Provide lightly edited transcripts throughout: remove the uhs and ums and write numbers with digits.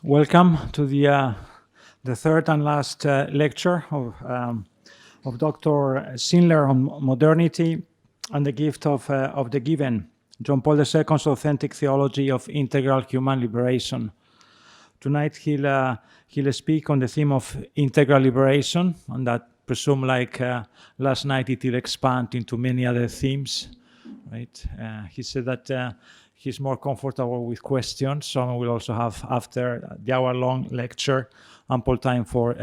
Welcome to the third and last lecture of Dr. Schindler on Modernity and the Gift of the Given, John Paul II's Authentic Theology of Integral Human Liberation. Tonight he'll speak on the theme of integral liberation, and that presume like last night it will expand into many other themes. Right? He said that he's more comfortable with questions, so we'll also have, after the hour-long lecture, ample time for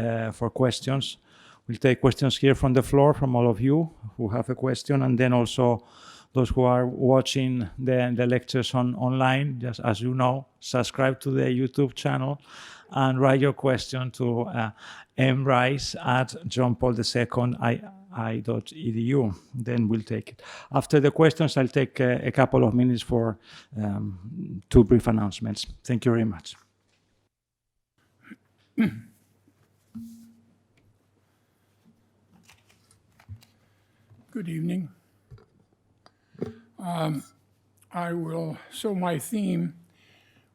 questions. We'll take questions here from the floor from all of you who have a question, and then also those who are watching the lectures online. Just as you know, subscribe to the YouTube channel and write your question to mrice@johnpaul2i.edu. Then we'll take it. After the questions, I'll take a couple of minutes for two brief announcements. Thank you very much. Good evening. So my theme,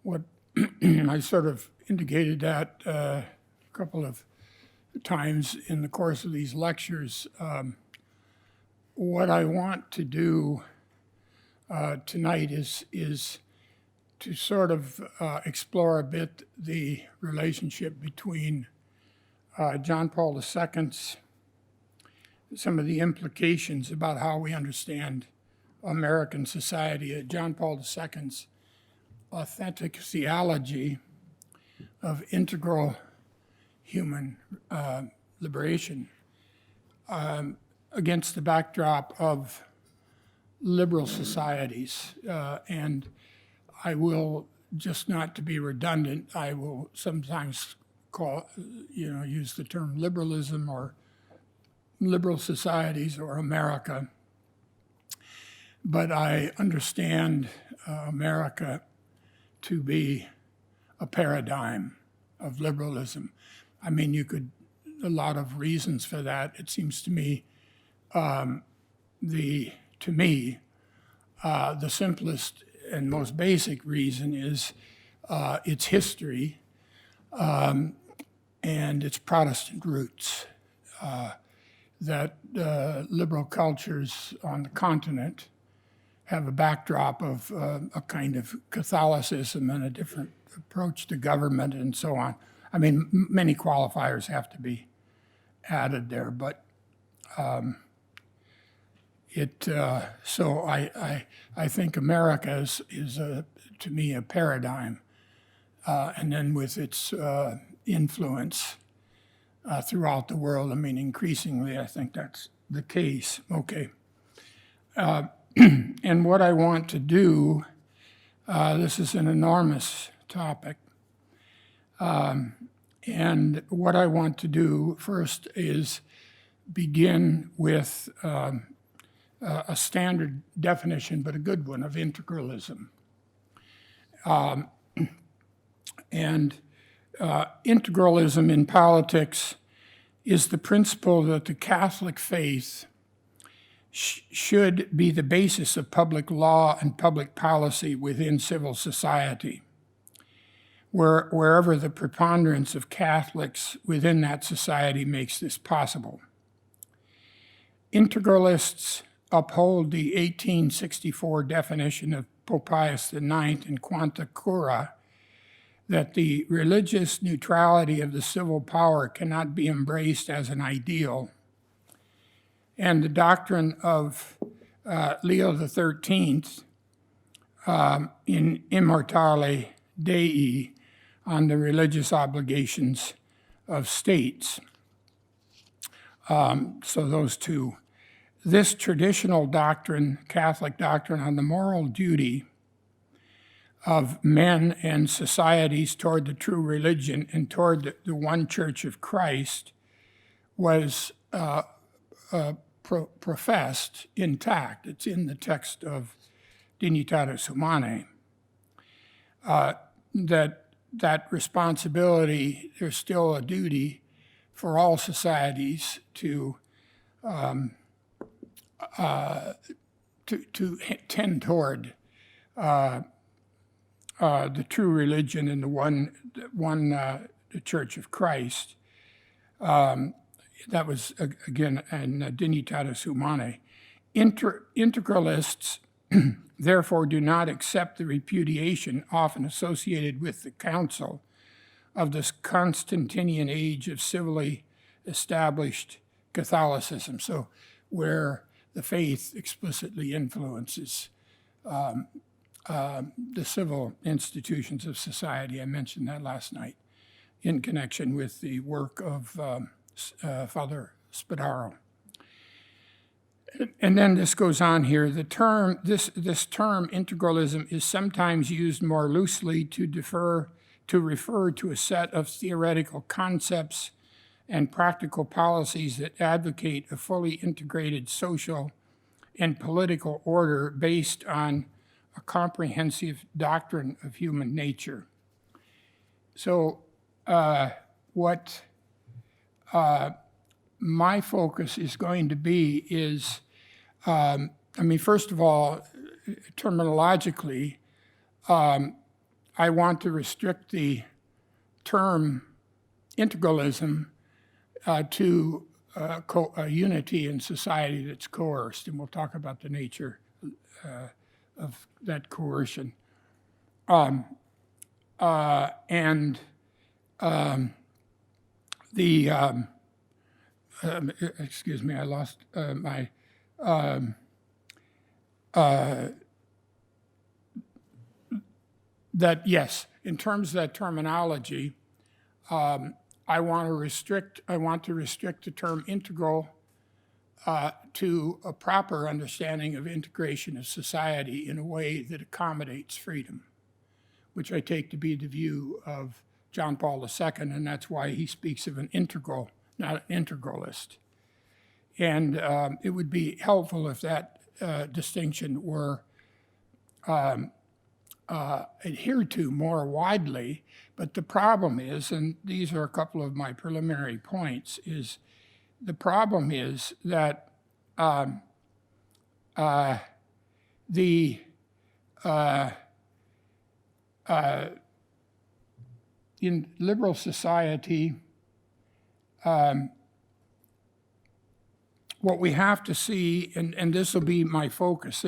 what I sort of indicated that a couple of times in the course of these lectures. What I want to do tonight is to sort of explore a bit the relationship between John Paul II's, some of the implications about how we understand American society, John Paul II's authentic theology of integral human liberation against the backdrop of liberal societies. And I will, just not to be redundant, I will sometimes use the term liberalism or liberal societies or America. But I understand America to be a paradigm of liberalism. I mean, a lot of reasons for that. It seems to me, the simplest and most basic reason is its history and its Protestant roots. That liberal cultures on the continent have a backdrop of a kind of Catholicism and a different approach to government and so on. I mean, many qualifiers have to be added there, but so I think America is to me a paradigm, and then with its influence throughout the world. I mean, increasingly, I think that's the case. Okay. And what I want to do, this is an enormous topic, and what I want to do first is begin with a standard definition, but a good one, of integralism. Integralism in politics is the principle that the Catholic faith should be the basis of public law and public policy within civil society, wherever the preponderance of Catholics within that society makes this possible. Integralists uphold the 1864 definition of Pope Pius IX in Quanta Cura, that the religious neutrality of the civil power cannot be embraced as an ideal, and the doctrine of Leo XIII in Immortale Dei on the religious obligations of states. So those two. This traditional doctrine, Catholic doctrine on the moral duty of men and societies toward the true religion and toward the one Church of Christ, was professed intact. It's in the text of Dignitatis Humanae. That responsibility, there's still a duty for all societies to tend toward the true religion and the Church of Christ. That was, again, in Dignitatis Humanae. Integralists, therefore, do not accept the repudiation often associated with the Council of this Constantinian age of civilly established Catholicism, so where the faith explicitly influences the civil institutions of society. I mentioned that last night in connection with the work of Father Spadaro. And then this goes on here. The term, this term integralism is sometimes used more loosely to refer to a set of theoretical concepts and practical policies that advocate a fully integrated social and political order based on a comprehensive doctrine of human nature. So what my focus is going to be is, first of all, terminologically, I want to restrict the term integralism to a unity in society that's coerced, and we'll talk about the nature of that coercion. Excuse me, I lost my, that, yes, in terms of that terminology, I want to restrict the term integral to a proper understanding of integration of society in a way that accommodates freedom, which I take to be the view of John Paul II, and that's why he speaks of an integral, not an integralist. And it would be helpful if that distinction were adhered to more widely. But the problem is, and these are a couple of my preliminary points, is the problem is that in liberal society, what we have to see, and this will be my focus,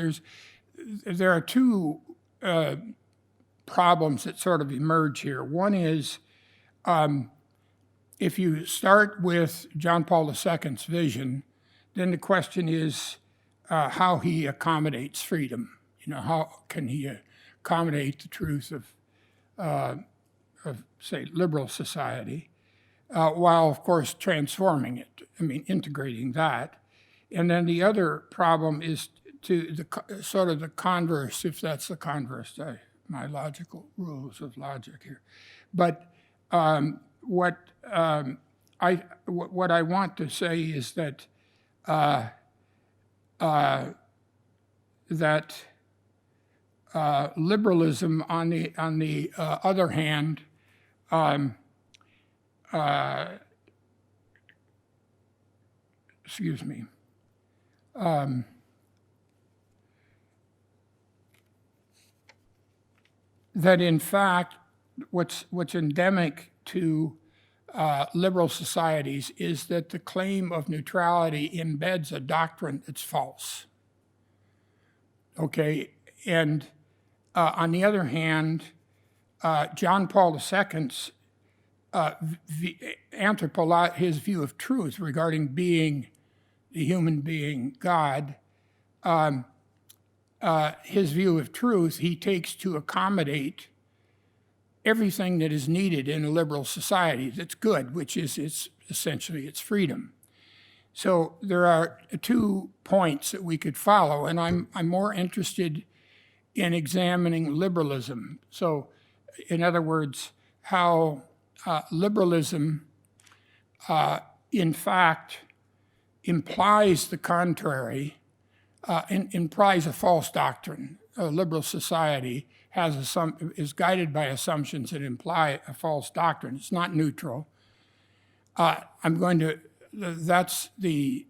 there are two problems that sort of emerge here. One is, if you start with John Paul II's vision, then the question is how he accommodates freedom. How can he accommodate the truth of say, liberal society, while, of course, transforming it, integrating that. And then the other problem is to the sort of the converse, if that's the converse, my logical rules of logic here. But what I want to say is that liberalism, on the other hand, excuse me, that in fact, what's endemic to liberal societies is that the claim of neutrality embeds a doctrine that's false. Okay, and on the other hand, John Paul II's his view of truth regarding being the human being God, his view of truth he takes to accommodate everything that is needed in a liberal society that's good, which is essentially its freedom. So there are 2 points that we could follow, and I'm more interested in examining liberalism. So, in other words, how liberalism, in fact, implies the contrary, implies a false doctrine. A liberal society is guided by assumptions that imply a false doctrine. It's not neutral. That's the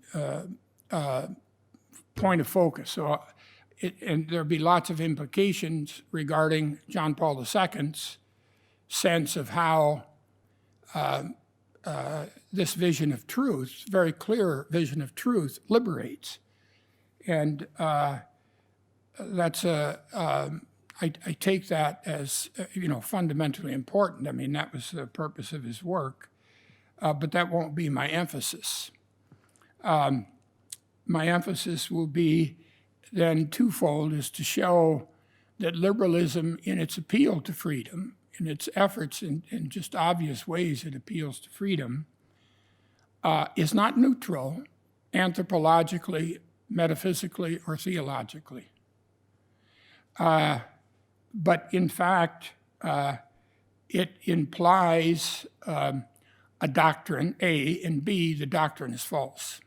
point of focus. So and there'll be lots of implications regarding John Paul II's sense of how this vision of truth, very clear vision of truth, liberates. And that's I take that as, fundamentally important. I mean, that was the purpose of his work, but that won't be my emphasis. My emphasis will be then twofold, is to show that liberalism, in its appeal to freedom, in its efforts in just obvious ways it appeals to freedom, is not neutral anthropologically, metaphysically, or theologically. But in fact, it implies a doctrine, A, and B, the doctrine is false.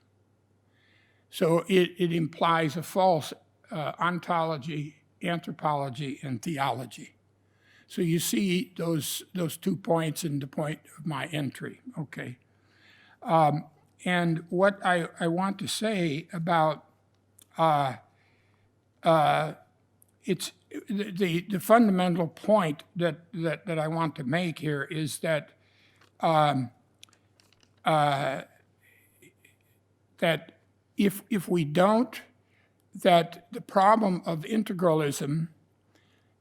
So it implies a false ontology, anthropology, and theology. So you see those 2 points in the point of my entry, okay? And what I want to say about it's the fundamental point that I want to make here is that that if we don't, that the problem of integralism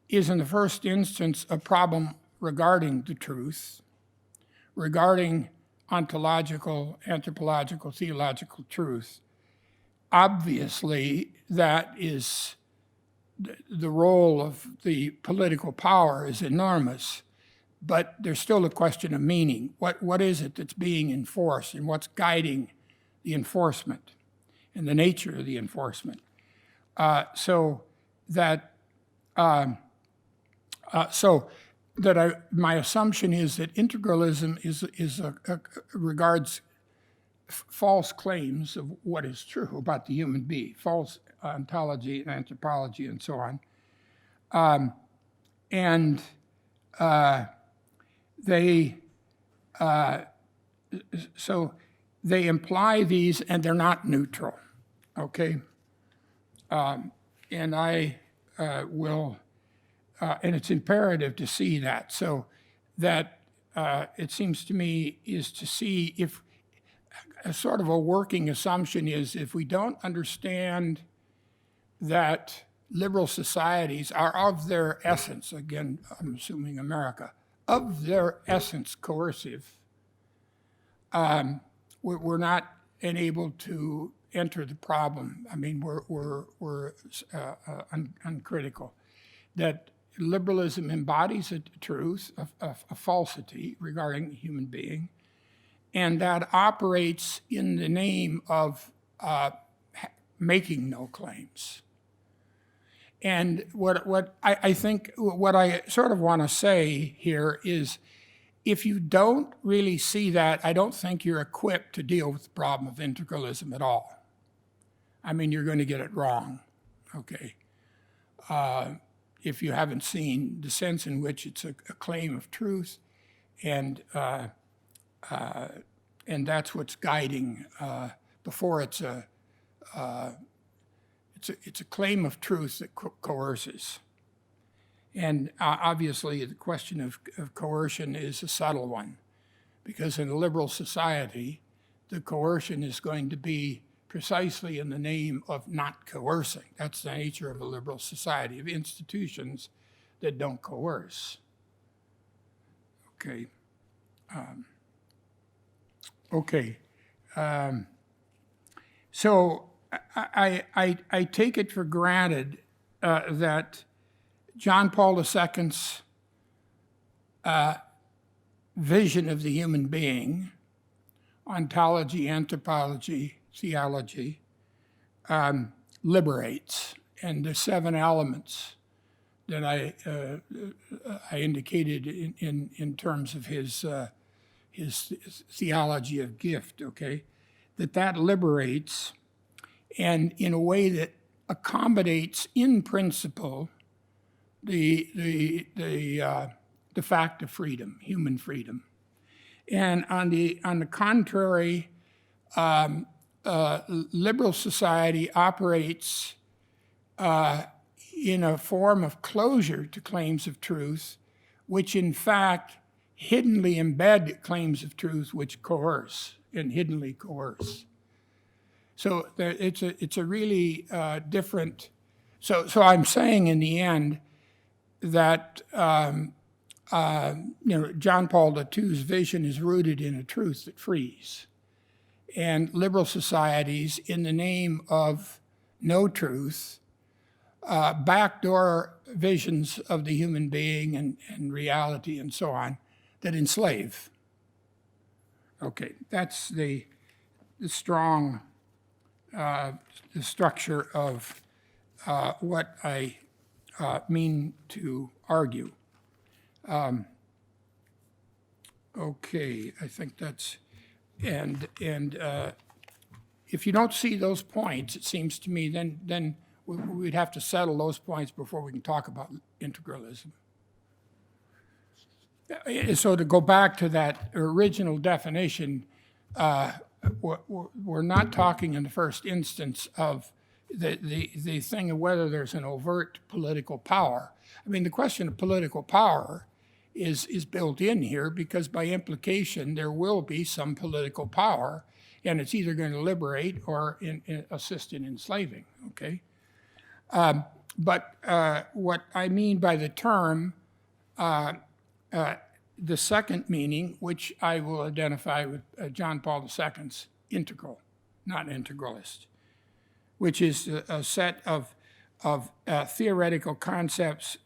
is in the first instance a problem regarding the truth, regarding ontological, anthropological, theological truth. Obviously, that is the role of the political power is enormous, but there's still a question of meaning. What is it that's being enforced, and what's guiding the enforcement and the nature of the enforcement? My assumption is that integralism regards false claims of what is true about the human being, false ontology, anthropology, and so on. They imply these, and they're not neutral, okay? And I will, and it's imperative to see that. So that, it seems to me, is to see if a sort of a working assumption is if we don't understand that liberal societies are of their essence, again, I'm assuming America, of their essence coercive, we're not enabled to enter the problem. I mean, we're uncritical. That liberalism embodies a truth, a falsity regarding the human being, and that operates in the name of making no claims. And what I think, what I sort of want to say here is, if you don't really see that, I don't think you're equipped to deal with the problem of integralism at all. I mean, you're going to get it wrong, okay? If you haven't seen the sense in which it's a claim of truth, and that's what's guiding. Before it's a claim of truth that coerces. And obviously, the question of coercion is a subtle one, because in a liberal society, the coercion is going to be precisely in the name of not coercing. That's the nature of a liberal society, of institutions that don't coerce. Okay. So I take it for granted that John Paul II's vision of the human being, ontology, anthropology, theology, liberates. And the 7 elements that I indicated in terms of his theology of gift, okay, that liberates, and in a way that accommodates in principle the fact of freedom, human freedom. And on the contrary, liberal society operates in a form of closure to claims of truth, which in fact hiddenly embed claims of truth which coerce and hiddenly coerce. So it's a really different. So I'm saying in the end that John Paul II's vision is rooted in a truth that frees, and liberal societies, in the name of no truth, backdoor visions of the human being and reality and so on that enslave. Okay, that's the strong the structure of what I mean to argue. Okay, I think that's, and if you don't see those points, it seems to me, then we'd have to settle those points before we can talk about integralism. So to go back to that original definition, we're not talking in the first instance of the thing of whether there's an overt political power. I mean, the question of political power is built in here because by implication there will be some political power, and it's either going to liberate or assist in enslaving, okay? But what I mean by the term, the second meaning, which I will identify with John Paul II's integral, not integralist, which is a set of theoretical concepts.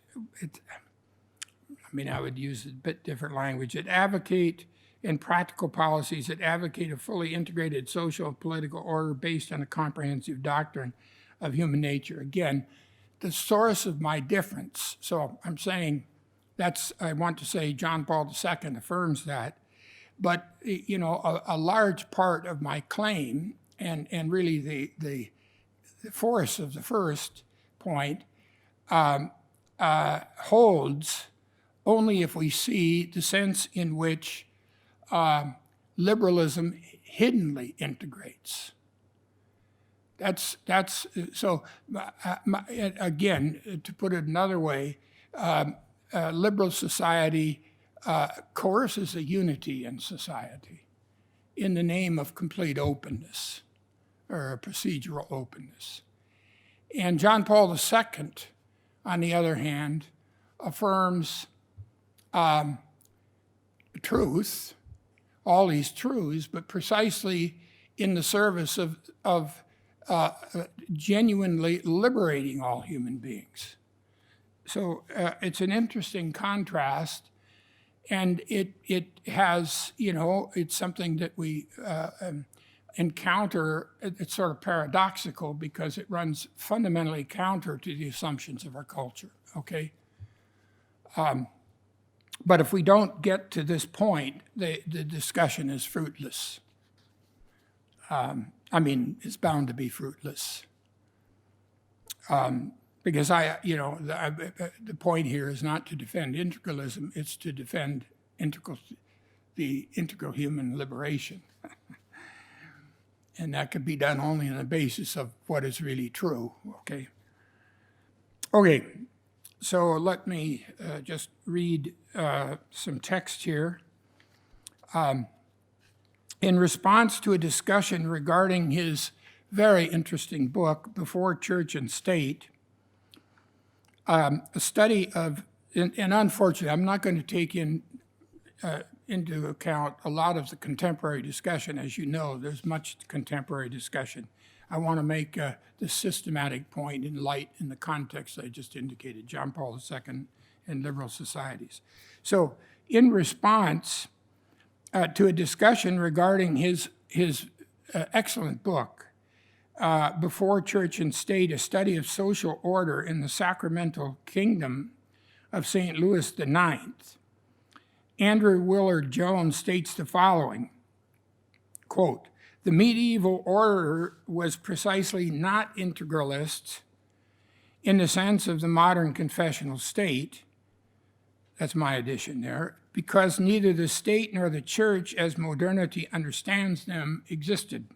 I would use a bit different language. That advocate in practical policies that advocate a fully integrated social and political order based on a comprehensive doctrine of human nature. Again, the source of my difference. So I'm saying I want to say John Paul II affirms that. But, a large part of my claim, and really the force of the first point, holds only if we see the sense in which liberalism hiddenly integrates. That's so. Again, to put it another way, liberal society coerces a unity in society in the name of complete openness or procedural openness. And John Paul II, on the other hand, affirms truth, all these truths, but precisely in the service of genuinely liberating all human beings. So it's an interesting contrast, and it has, it's something that we encounter. It's sort of paradoxical because it runs fundamentally counter to the assumptions of our culture, okay? But if we don't get to this point, the discussion is fruitless. It's bound to be fruitless. Because the point here is not to defend integralism, it's to defend the integral human liberation. And that could be done only on the basis of what is really true, okay? Okay, so let me just read some text here. In response to a discussion regarding his very interesting book, Before Church and State, a study of, and unfortunately, I'm not going to take into account a lot of the contemporary discussion. As you know, there's much contemporary discussion. I want to make this systematic point in the context I just indicated, John Paul II and liberal societies. So in response to a discussion regarding his excellent book, Before Church and State, a study of social order in the sacramental kingdom of St. Louis IX, Andrew Willard Jones states the following, quote, "The medieval order was precisely not integralist in the sense of the modern confessional state," that's my addition there, "because neither the state nor the church as modernity understands them existed.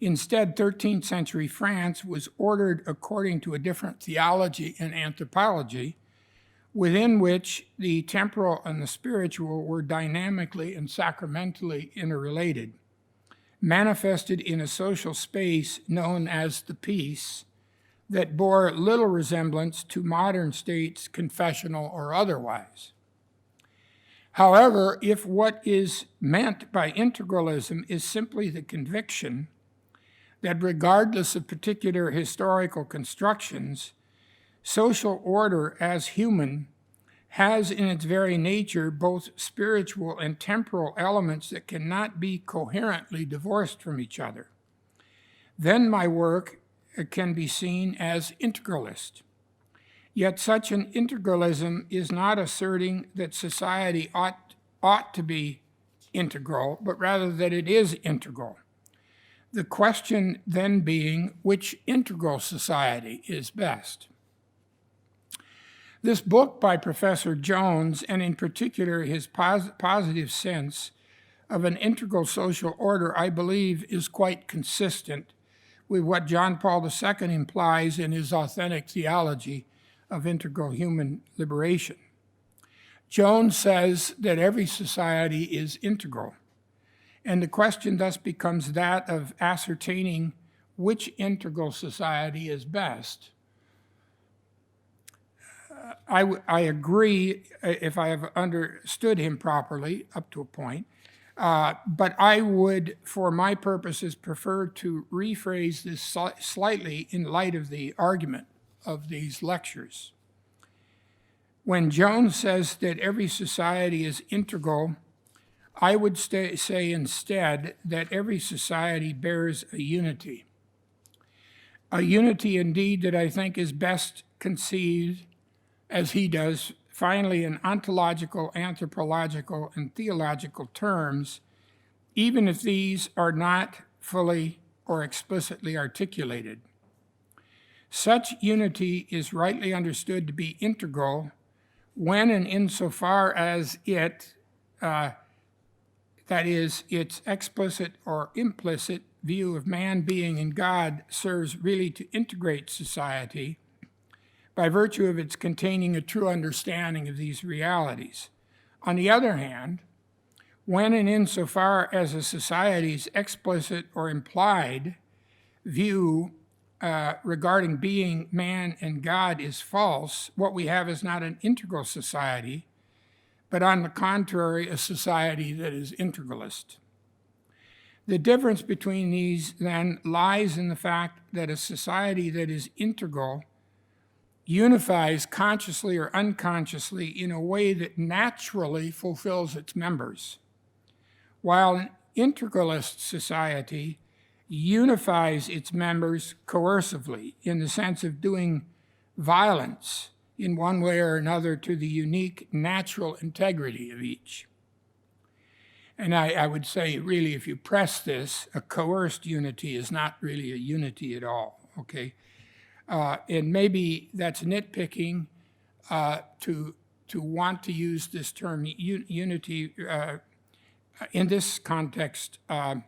Instead, 13th century France was ordered according to a different theology and anthropology, within which the temporal and the spiritual were dynamically and sacramentally interrelated, manifested in a social space known as the peace, that bore little resemblance to modern states, confessional or otherwise. However, if what is meant by integralism is simply the conviction that regardless of particular historical constructions, social order as human has in its very nature both spiritual and temporal elements that cannot be coherently divorced from each other, then my work can be seen as integralist. Yet such an integralism is not asserting that society ought to be integral, but rather that it is integral. The question then being, which integral society is best? This book by Professor Jones, and in particular his positive sense of an integral social order, I believe is quite consistent with what John Paul II implies in his authentic theology of integral human liberation. Jones says that every society is integral, and the question thus becomes that of ascertaining which integral society is best. I agree, if I have understood him properly, up to a point, but I would, for my purposes, prefer to rephrase this slightly in light of the argument of these lectures. When Jones says that every society is integral, I would say instead that every society bears a unity indeed that I think is best conceived, as he does, finally in ontological, anthropological, and theological terms, even if these are not fully or explicitly articulated. Such unity is rightly understood to be integral when and insofar as it, that is, its explicit or implicit view of man being in God serves really to integrate society by virtue of its containing a true understanding of these realities. On the other hand, when and insofar as a society's explicit or implied view regarding being man and God is false, what we have is not an integral society, but on the contrary, a society that is integralist. The difference between these, then, lies in the fact that a society that is integral unifies consciously or unconsciously in a way that naturally fulfills its members, while an integralist society unifies its members coercively in the sense of doing violence in one way or another to the unique natural integrity of each. And I would say, really, if you press this, a coerced unity is not really a unity at all, okay? And maybe that's nitpicking to want to use this term unity in this context, that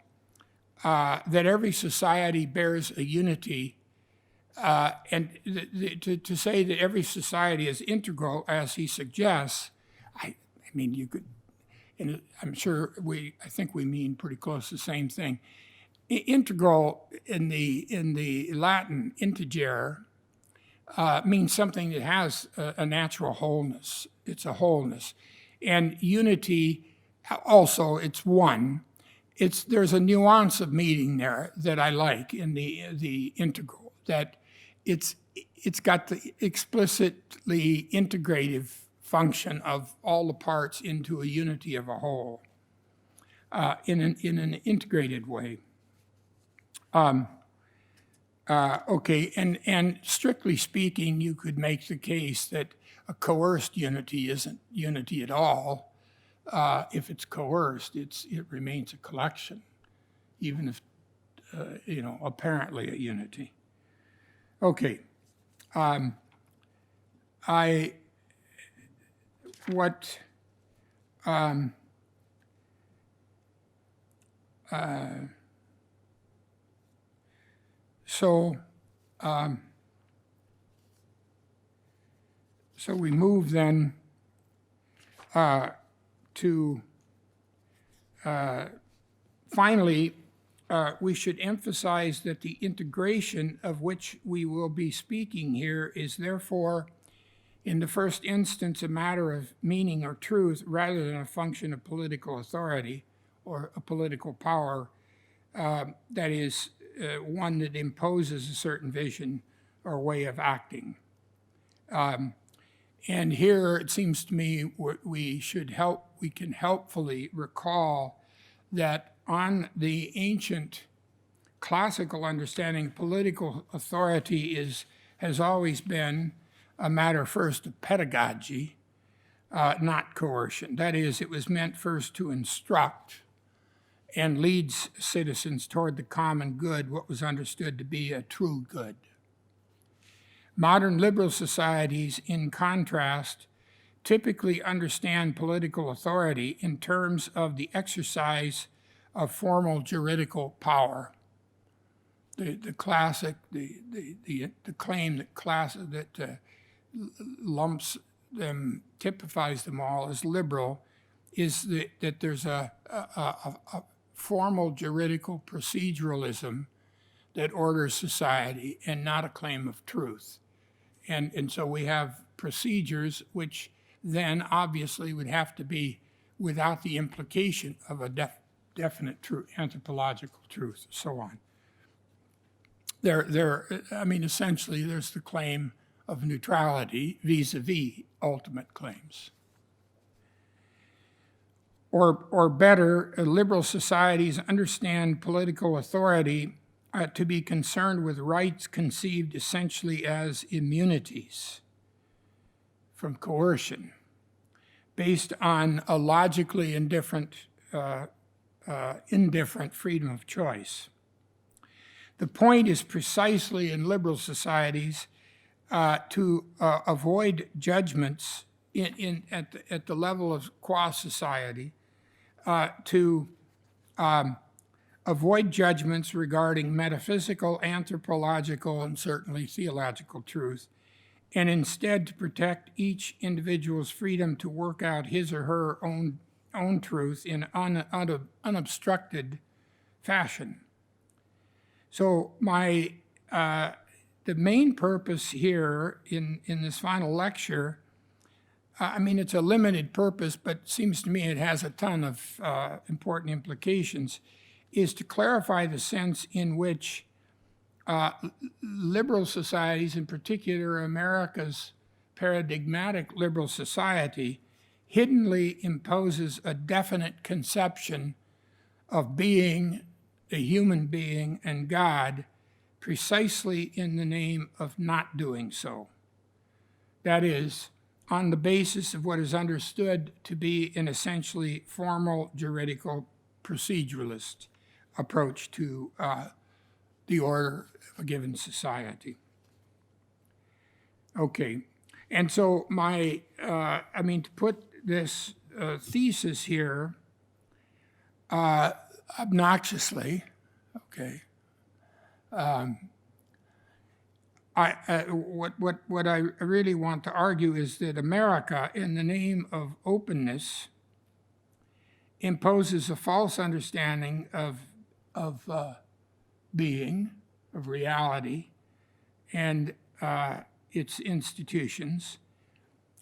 every society bears a unity, and to say that every society is integral, as he suggests, I mean, you could, and I'm sure I think we mean pretty close to the same thing. Integral in the Latin integer means something that has a natural wholeness. It's a wholeness, and unity also, it's one. There's a nuance of meaning there that I like in the integral, that it's got the explicitly integrative function of all the parts into a unity of a whole in an integrated way. Okay, and strictly speaking, you could make the case that a coerced unity isn't unity at all. If it's coerced, it remains a collection, even if, apparently a unity. Okay. So we move then to finally, we should emphasize that the integration of which we will be speaking here is therefore, in the first instance, a matter of meaning or truth rather than a function of political authority or a political power, that is, one that imposes a certain vision or way of acting. And here it seems to me we can helpfully recall that on the ancient classical understanding, political authority has always been a matter first of pedagogy, not coercion. That is, it was meant first to instruct and lead citizens toward the common good, what was understood to be a true good. Modern liberal societies, in contrast, typically understand political authority in terms of the exercise of formal juridical power. The classic, the claim that lumps them, typifies them all as liberal, is that there's a formal juridical proceduralism that orders society and not a claim of truth. And so we have procedures which then obviously would have to be without the implication of a definite truth, anthropological truth, so on. Essentially, there's the claim of neutrality vis-a-vis ultimate claims. Or better, liberal societies understand political authority to be concerned with rights conceived essentially as immunities from coercion, based on a logically indifferent freedom of choice. The point is precisely in liberal societies to avoid judgments at the level of qua-society, to avoid judgments regarding metaphysical, anthropological, and certainly theological truth, and instead to protect each individual's freedom to work out his or her own truth in unobstructed fashion. So the main purpose here in this final lecture, it's a limited purpose, but it seems to me it has a ton of important implications, is to clarify the sense in which liberal societies, in particular America's paradigmatic liberal society, hiddenly imposes a definite conception of being, a human being, and God, precisely in the name of not doing so. That is, on the basis of what is understood to be an essentially formal juridical proceduralist approach to the order of a given society. Okay, and so to put this thesis here obnoxiously, okay, what I really want to argue is that America, in the name of openness, imposes a false understanding of being, of reality, and its institutions,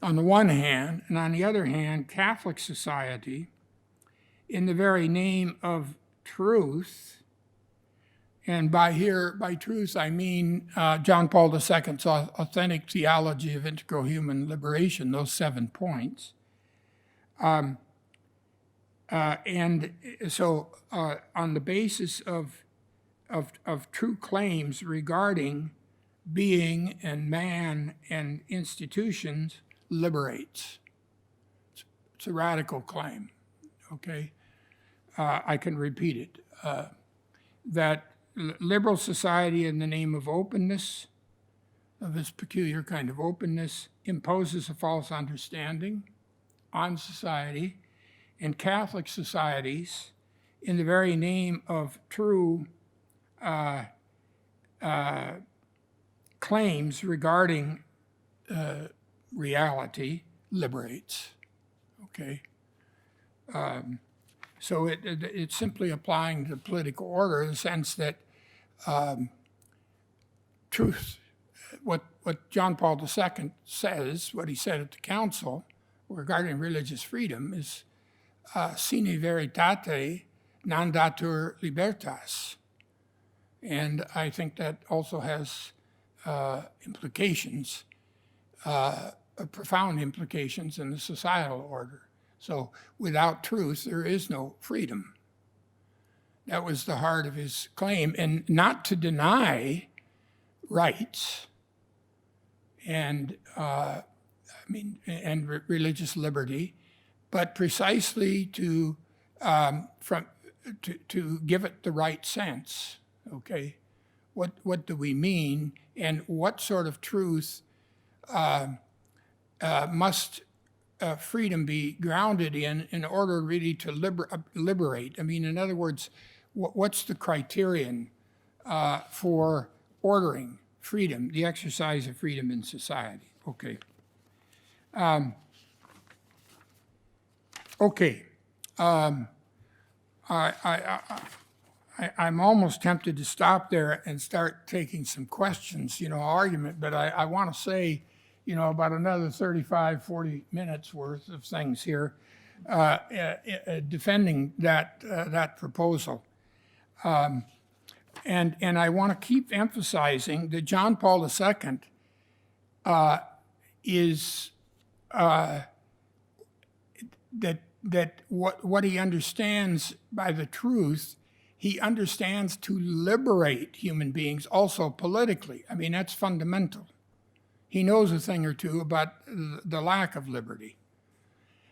on the one hand, and on the other hand, Catholic society, in the very name of truth, and by truth I mean John Paul II's authentic theology of integral human liberation, those 7 points. And so on the basis of true claims regarding being and man and institutions, liberates. It's a radical claim, okay? I can repeat it. That liberal society, in the name of openness, of this peculiar kind of openness, imposes a false understanding on society, and Catholic societies, in the very name of true claims regarding reality liberates. Okay. So it's simply applying to political order in the sense that truth, what John Paul II says, what he said at the council regarding religious freedom is sine veritate non datur libertas. And I think that also has implications, profound implications in the societal order. So without truth, there is no freedom. That was the heart of his claim, and not to deny rights and religious liberty, but precisely to give it the right sense. Okay, what do we mean, and what sort of truth must freedom be grounded in order really to liberate? I mean, in other words, what's the criterion for ordering freedom, the exercise of freedom in society? Okay. I'm almost tempted to stop there and start taking some questions, argument, but I want to say, about another 35, 40 minutes worth of things here defending that proposal. And I want to keep emphasizing that John Paul II is that what he understands by the truth, he understands to liberate human beings also politically. I mean, that's fundamental. He knows a thing or two about the lack of liberty.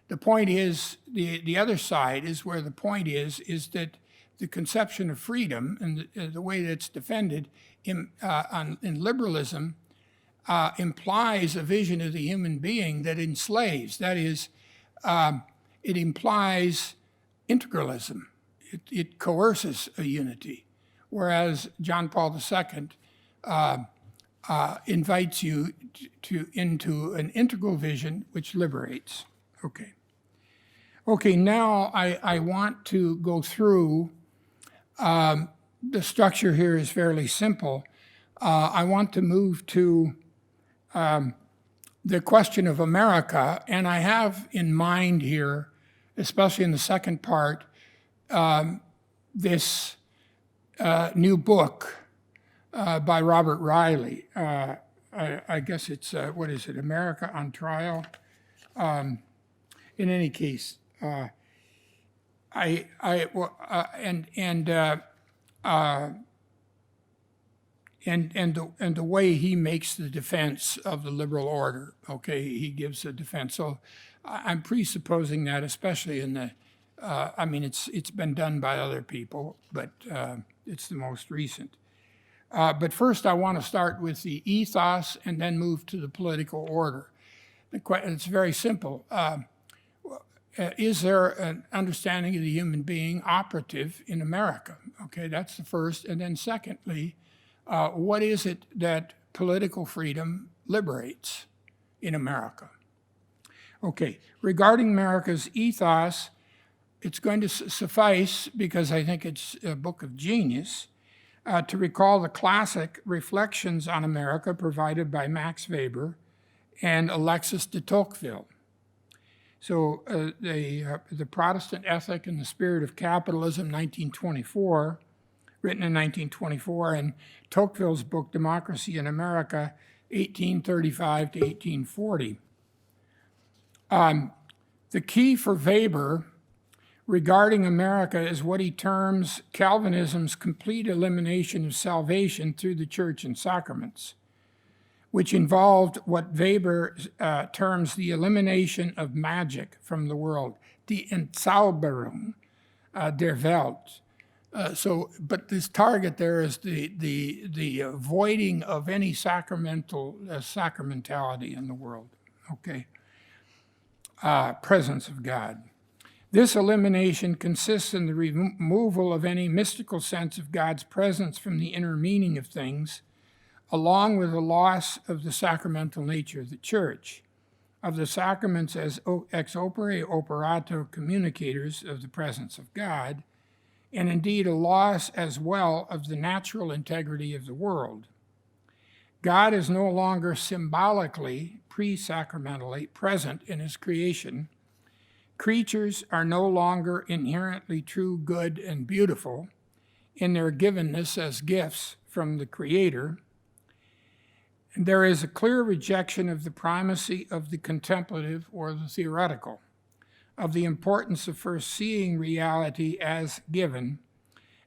The point is, the other side is where the point is that the conception of freedom and the way that it's defended in liberalism implies a vision of the human being that enslaves. That is, it implies integralism. It coerces a unity, whereas John Paul II invites you into an integral vision which liberates. Okay, now I want to go through, the structure here is fairly simple. I want to move to the question of America, and I have in mind here, especially in the second part, this new book by Robert Riley. I guess it's, what is it, America on Trial? In any case, and the way he makes the defense of the liberal order, okay, he gives a defense. So I'm presupposing that, especially in the, it's been done by other people, but it's the most recent. But first I want to start with the ethos and then move to the political order. It's very simple. Is there an understanding of the human being operative in America? Okay, that's the first. And then secondly, what is it that political freedom liberates in America? Okay, regarding America's ethos, it's going to suffice, because I think it's a book of genius, to recall the classic Reflections on America provided by Max Weber and Alexis de Tocqueville. So the Protestant Ethic and the Spirit of Capitalism, 1924, written in 1924, and Tocqueville's book, Democracy in America, 1835 to 1840. The key for Weber regarding America is what he terms Calvinism's complete elimination of salvation through the church and sacraments, which involved what Weber terms the elimination of magic from the world, die Entzauberung der Welt. But this target there is the avoiding of any sacramentality in the world, okay? Presence of God. This elimination consists in the removal of any mystical sense of God's presence from the inner meaning of things, along with the loss of the sacramental nature of the Church, of the sacraments as ex opere operato communicators of the presence of God, and indeed a loss as well of the natural integrity of the world. God is no longer symbolically, pre-sacramentally present in his creation. Creatures are no longer inherently true, good, and beautiful in their givenness as gifts from the Creator. And there is a clear rejection of the primacy of the contemplative or the theoretical, of the importance of first seeing reality as given,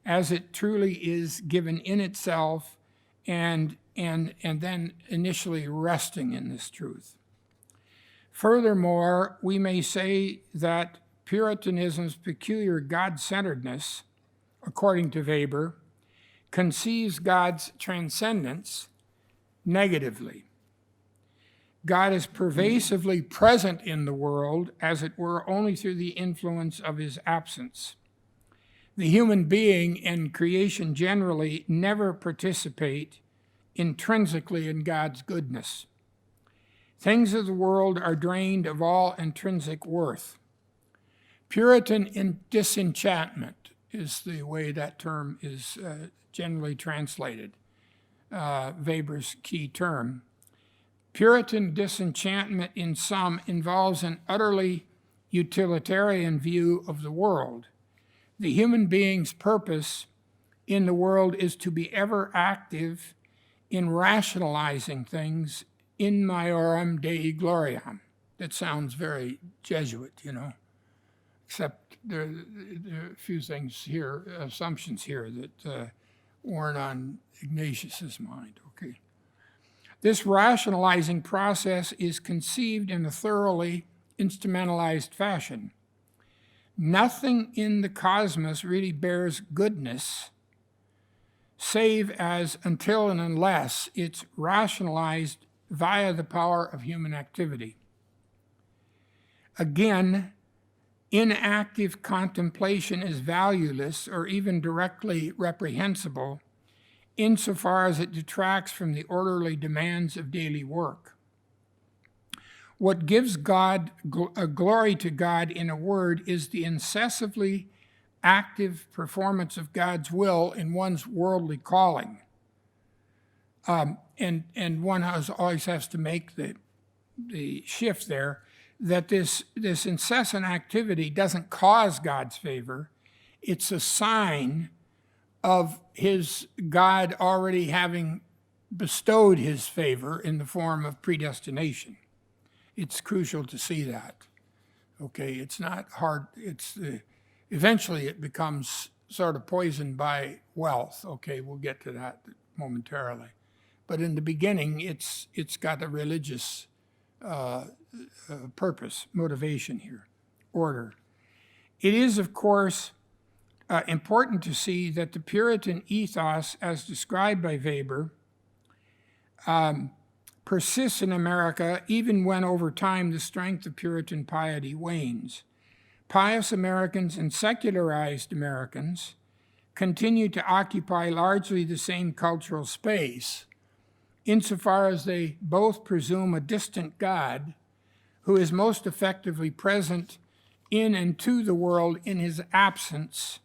as it truly is given in itself, and then initially resting in this truth. Furthermore, we may say that Puritanism's peculiar God-centeredness, according to Weber, conceives God's transcendence negatively. God is pervasively present in the world, as it were, only through the influence of his absence. The human being and creation generally never participate intrinsically in God's goodness. Things of the world are drained of all intrinsic worth. Puritan disenchantment is the way that term is generally translated, Weber's key term. Puritan disenchantment in sum involves an utterly utilitarian view of the world. The human being's purpose in the world is to be ever active in rationalizing things in maiorem Dei gloriam. That sounds very Jesuit, except there are a few things here, assumptions here that weren't on Ignatius's mind. Okay. This rationalizing process is conceived in a thoroughly instrumentalized fashion. Nothing in the cosmos really bears goodness, save as until and unless it's rationalized via the power of human activity. Again, inactive contemplation is valueless or even directly reprehensible insofar as it detracts from the orderly demands of daily work. What gives glory to God, in a word, is the incessantly active performance of God's will in one's worldly calling. And one always has to make the shift there, that this incessant activity doesn't cause God's favor. It's a sign of his God already having bestowed his favor in the form of predestination. It's crucial to see that. Okay, it's not hard. Eventually it becomes sort of poisoned by wealth. Okay, we'll get to that momentarily. But in the beginning, it's got a religious purpose, motivation here, order. It is, of course, important to see that the Puritan ethos, as described by Weber, persists in America even when over time the strength of Puritan piety wanes. Pious Americans and secularized Americans continue to occupy largely the same cultural space, insofar as they both presume a distant God who is most effectively present in and to the world in his absence,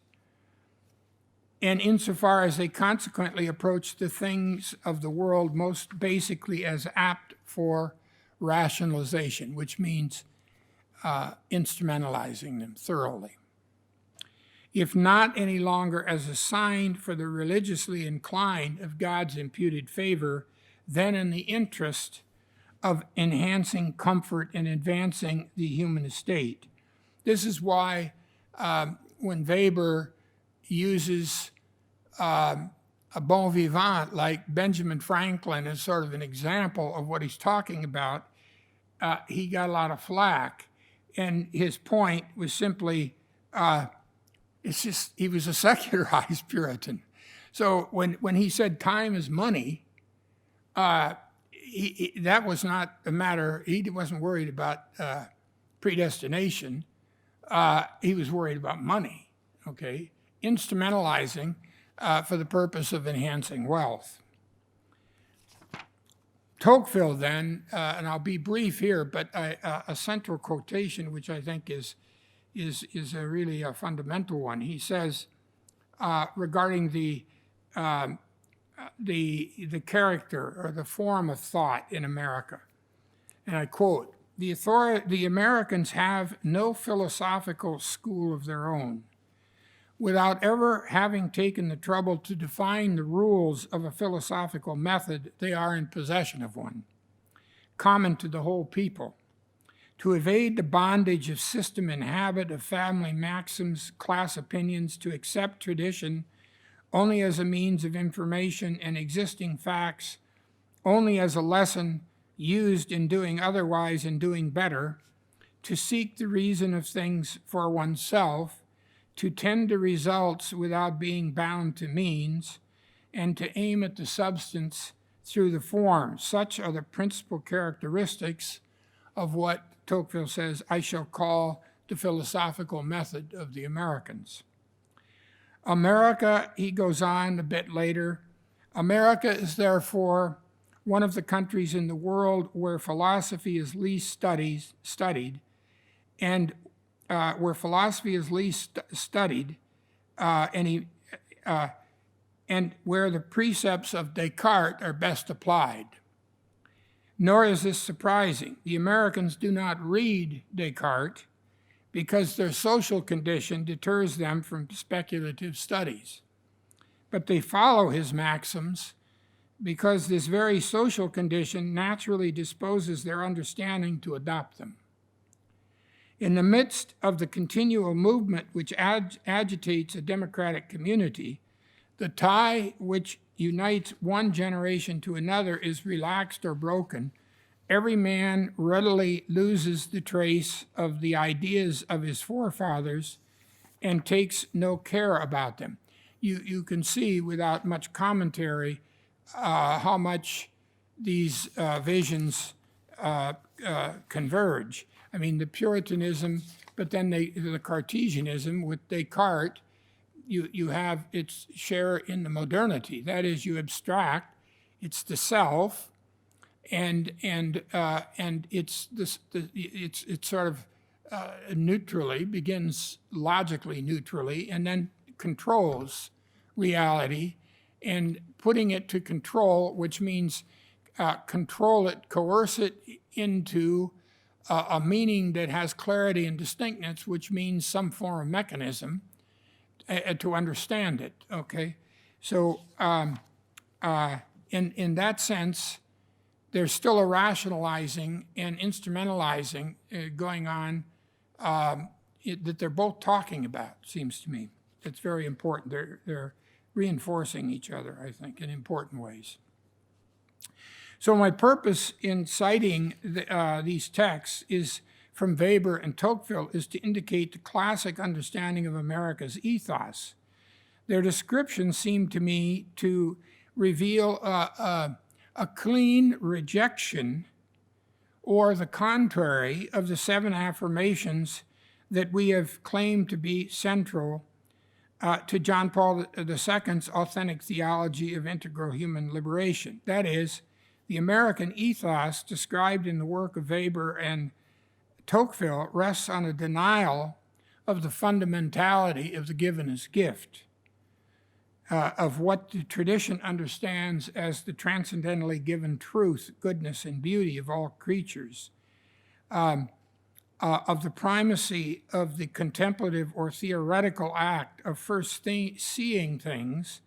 and insofar as they consequently approach the things of the world most basically as apt for rationalization, which means instrumentalizing them thoroughly. If not any longer as a sign for the religiously inclined of God's imputed favor, then in the interest of enhancing comfort and advancing the human estate. This is why when Weber uses a bon vivant like Benjamin Franklin as sort of an example of what he's talking about, he got a lot of flack. And his point was simply, he was a secularized Puritan. So when he said time is money, that was not a matter, he wasn't worried about predestination. he was worried about money, okay? Instrumentalizing for the purpose of enhancing wealth. Tocqueville then, and I'll be brief here, but a central quotation which I think is really a fundamental one. He says regarding the character or the form of thought in America, and I quote, the Americans have no philosophical school of their own. Without ever having taken the trouble to define the rules of a philosophical method, they are in possession of one, common to the whole people. To evade the bondage of system and habit, of family maxims, class opinions, to accept tradition only as a means of information and existing facts, only as a lesson used in doing otherwise and doing better, to seek the reason of things for oneself, to tend to results without being bound to means, and to aim at the substance through the form. Such are the principal characteristics of what Tocqueville says I shall call the philosophical method of the Americans. America, he goes on a bit later, America is therefore one of the countries in the world where philosophy is least studied, and where philosophy is least studied, and where the precepts of Descartes are best applied. Nor is this surprising. The Americans do not read Descartes because their social condition deters them from speculative studies. But they follow his maxims because this very social condition naturally disposes their understanding to adopt them. In the midst of the continual movement which agitates a democratic community, the tie which unites one generation to another is relaxed or broken. Every man readily loses the trace of the ideas of his forefathers and takes no care about them. You can see without much commentary how much these visions converge. I mean, the Puritanism, but then the Cartesianism with Descartes, you have its share in the modernity. That is, you abstract, it's the self, and it's sort of neutrally, begins logically neutrally, and then controls reality, and putting it to control, which means control it, coerce it into a meaning that has clarity and distinctness, which means some form of mechanism to understand it, okay? So in that sense, there's still a rationalizing and instrumentalizing going on that they're both talking about, seems to me. It's very important. They're reinforcing each other, I think, in important ways. So my purpose in citing these texts is from Weber and Tocqueville is to indicate the classic understanding of America's ethos. Their descriptions seem to me to reveal a clean rejection or the contrary of the 7 affirmations that we have claimed to be central to John Paul II's authentic theology of integral human liberation. That is, the American ethos described in the work of Weber and Tocqueville rests on a denial of the fundamentality of the given as gift, of what the tradition understands as the transcendentally given truth, goodness, and beauty of all creatures, of the primacy of the contemplative or theoretical act of first seeing things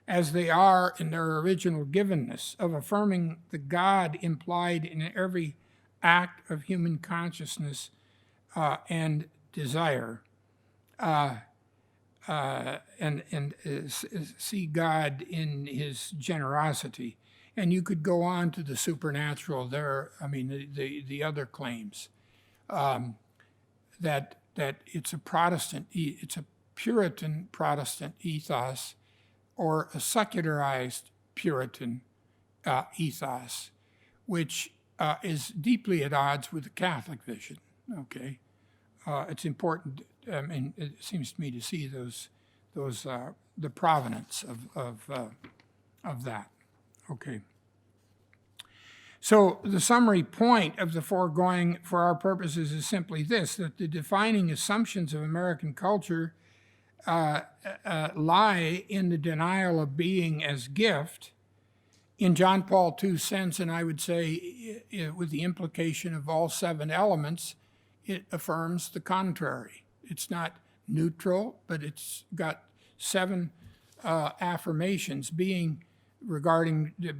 as they are in their original givenness, of affirming the God implied in every act of human consciousness and desire, and see God in his generosity. And you could go on to the supernatural there, I mean, the other claims. That it's a Protestant, it's a Puritan Protestant ethos, or a secularized Puritan ethos, which is deeply at odds with the Catholic vision. Okay, it's important, and it seems to me to see the provenance of that. Okay. So the summary point of the foregoing for our purposes is simply this, that the defining assumptions of American culture lie in the denial of being as gift, in John Paul II's sense, and I would say with the implication of all 7 elements, it affirms the contrary. It's not neutral, but it's got 7 affirmations, being regarding the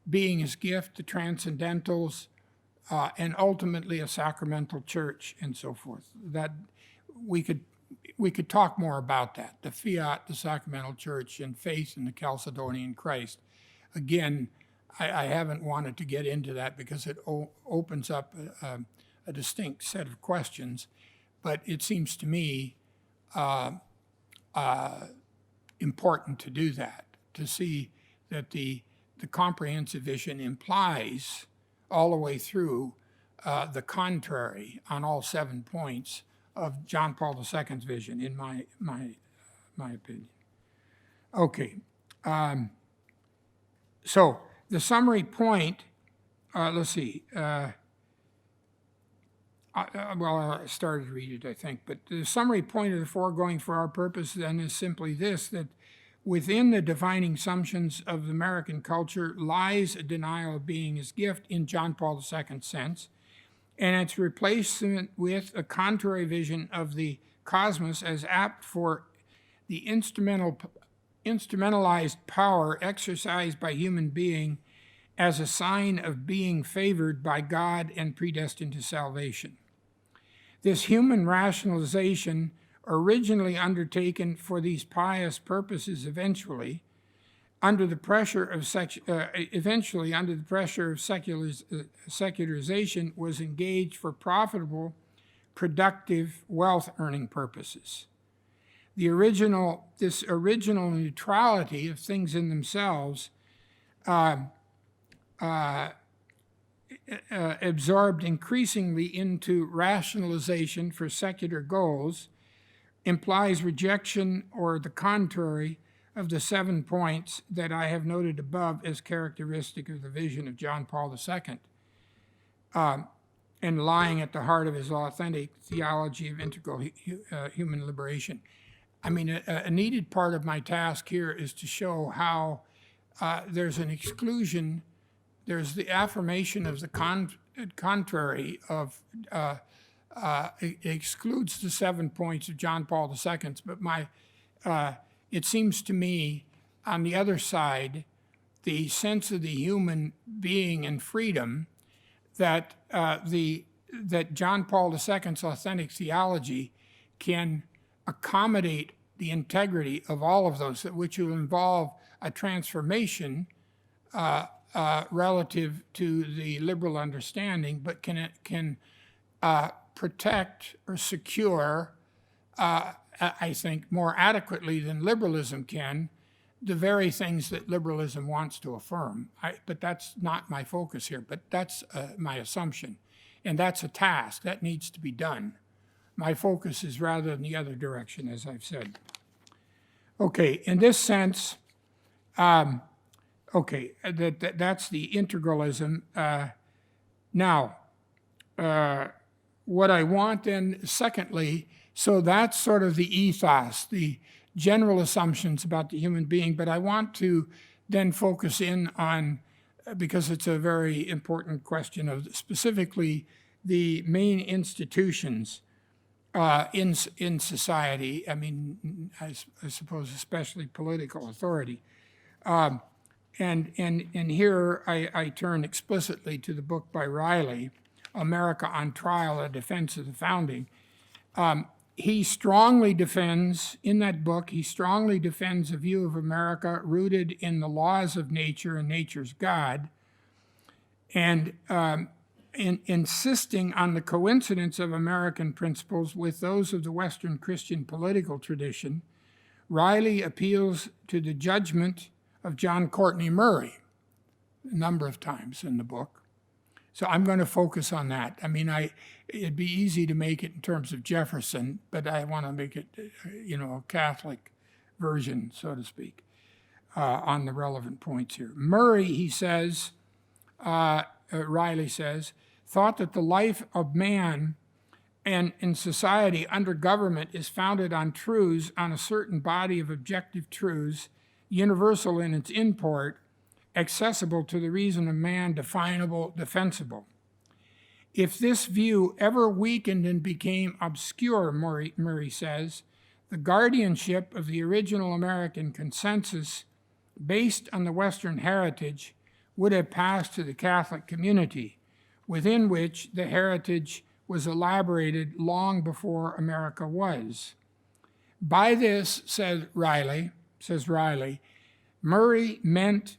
being as gift, the transcendentals, and ultimately a sacramental church, and so forth. That we could talk more about that, the fiat, the sacramental church, and faith in the Chalcedonian Christ. Again, I haven't wanted to get into that because it opens up a distinct set of questions, but it seems to me important to do that, to see that the comprehensive vision implies all the way through the contrary on all 7 points of John Paul II's vision, in my opinion. Okay, so the summary point, let's see. I started to read it, I think, but the summary point of the foregoing for our purpose then is simply this, that within the defining assumptions of American culture lies a denial of being as gift in John Paul II's sense, and its replacement with a contrary vision of the cosmos as apt for the instrumentalized power exercised by human being as a sign of being favored by God and predestined to salvation. This human rationalization, originally undertaken for these pious purposes, eventually under the pressure of secularization, was engaged for profitable, productive, wealth-earning purposes. This original neutrality of things in themselves absorbed increasingly into rationalization for secular goals, implies rejection or the contrary of the 7 points that I have noted above as characteristic of the vision of John Paul II, and lying at the heart of his authentic theology of integral human liberation. I mean, a needed part of my task here is to show how there's an exclusion, there's the affirmation of the contrary of, it excludes the 7 points of John Paul II's, but it seems to me, on the other side, the sense of the human being and freedom that John Paul II's authentic theology can accommodate the integrity of all of those, which will involve a transformation relative to the liberal understanding, but can protect or secure, I think, more adequately than liberalism can, the very things that liberalism wants to affirm. But that's not my focus here, but that's my assumption. And that's a task that needs to be done. My focus is rather in the other direction, as I've said. Okay, in this sense, that's the integralism. Now, what I want then, secondly, so that's sort of the ethos, the general assumptions about the human being, but I want to then focus in on, because it's a very important question of specifically the main institutions in society, I mean, I suppose especially political authority. And here I turn explicitly to the book by Riley, America on Trial, A Defense of the Founding. He strongly defends, in that book, he strongly defends a view of America rooted in the laws of nature and nature's God, and in insisting on the coincidence of American principles with those of the Western Christian political tradition. Riley appeals to the judgment of John Courtney Murray a number of times in the book, So I'm going to focus on that. I mean, it'd be easy to make it in terms of Jefferson, but I want to make it, a Catholic version, so to speak, on the relevant points here. Murray, he says, Riley says, thought that the life of man and in society under government is founded on truths, on a certain body of objective truths, universal in its import, accessible to the reason of man, definable, defensible. If this view ever weakened and became obscure, Murray says, the guardianship of the original American consensus based on the Western heritage would have passed to the Catholic community, within which the heritage was elaborated long before America was. By this, says Riley, Murray meant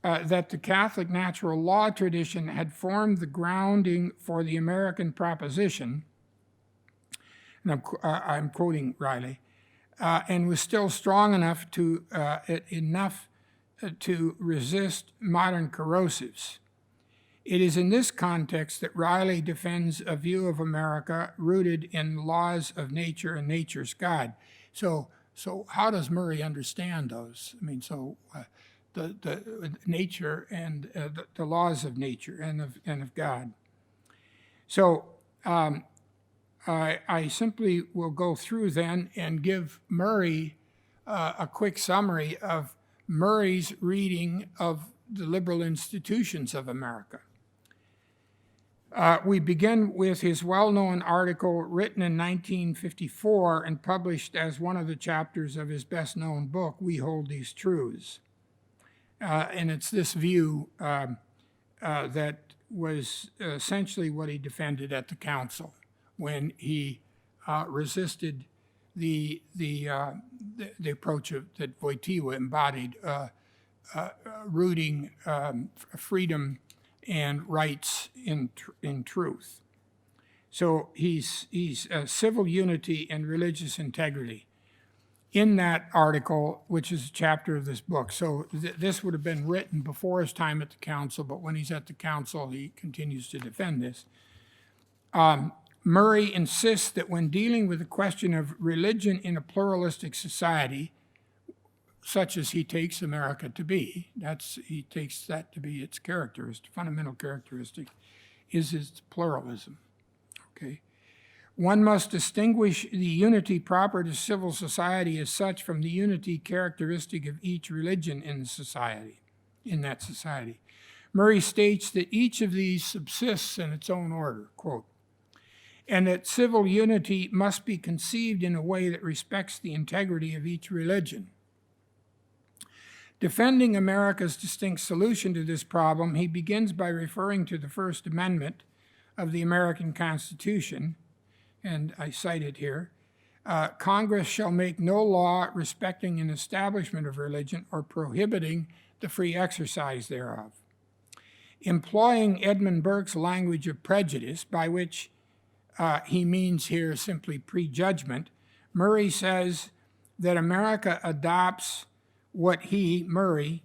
that the Catholic natural law tradition had formed the grounding for the American proposition, and I'm quoting Riley, and was still strong enough to resist modern corrosives. It is in this context that Riley defends a view of America rooted in laws of nature and nature's God. So how does Murray understand those? I mean, the nature and the laws of nature and of God. So I simply will go through then and give Murray a quick summary of Murray's reading of the liberal institutions of America. We begin with his well-known article written in 1954 and published as one of the chapters of his best-known book, We Hold These Truths. And it's this view that was essentially what he defended at the council when he resisted the approach that Wojtyła embodied, rooting freedom and rights in truth. So he's civil unity and religious integrity in that article, which is a chapter of this book. So this would have been written before his time at the council, but when he's at the council, he continues to defend this. Murray insists that when dealing with the question of religion in a pluralistic society, such as he takes America to be, he takes that to be its characteristic, fundamental characteristic, is its pluralism. Okay, one must distinguish the unity proper to civil society as such from the unity characteristic of each religion in that society. Murray states that each of these subsists in its own order, quote, and that civil unity must be conceived in a way that respects the integrity of each religion. Defending America's distinct solution to this problem, he begins by referring to the First Amendment of the American Constitution, and I cite it here. Congress shall make no law respecting an establishment of religion or prohibiting the free exercise thereof. Employing Edmund Burke's language of prejudice, by which he means here simply prejudgment, Murray says that America adopts what he, Murray,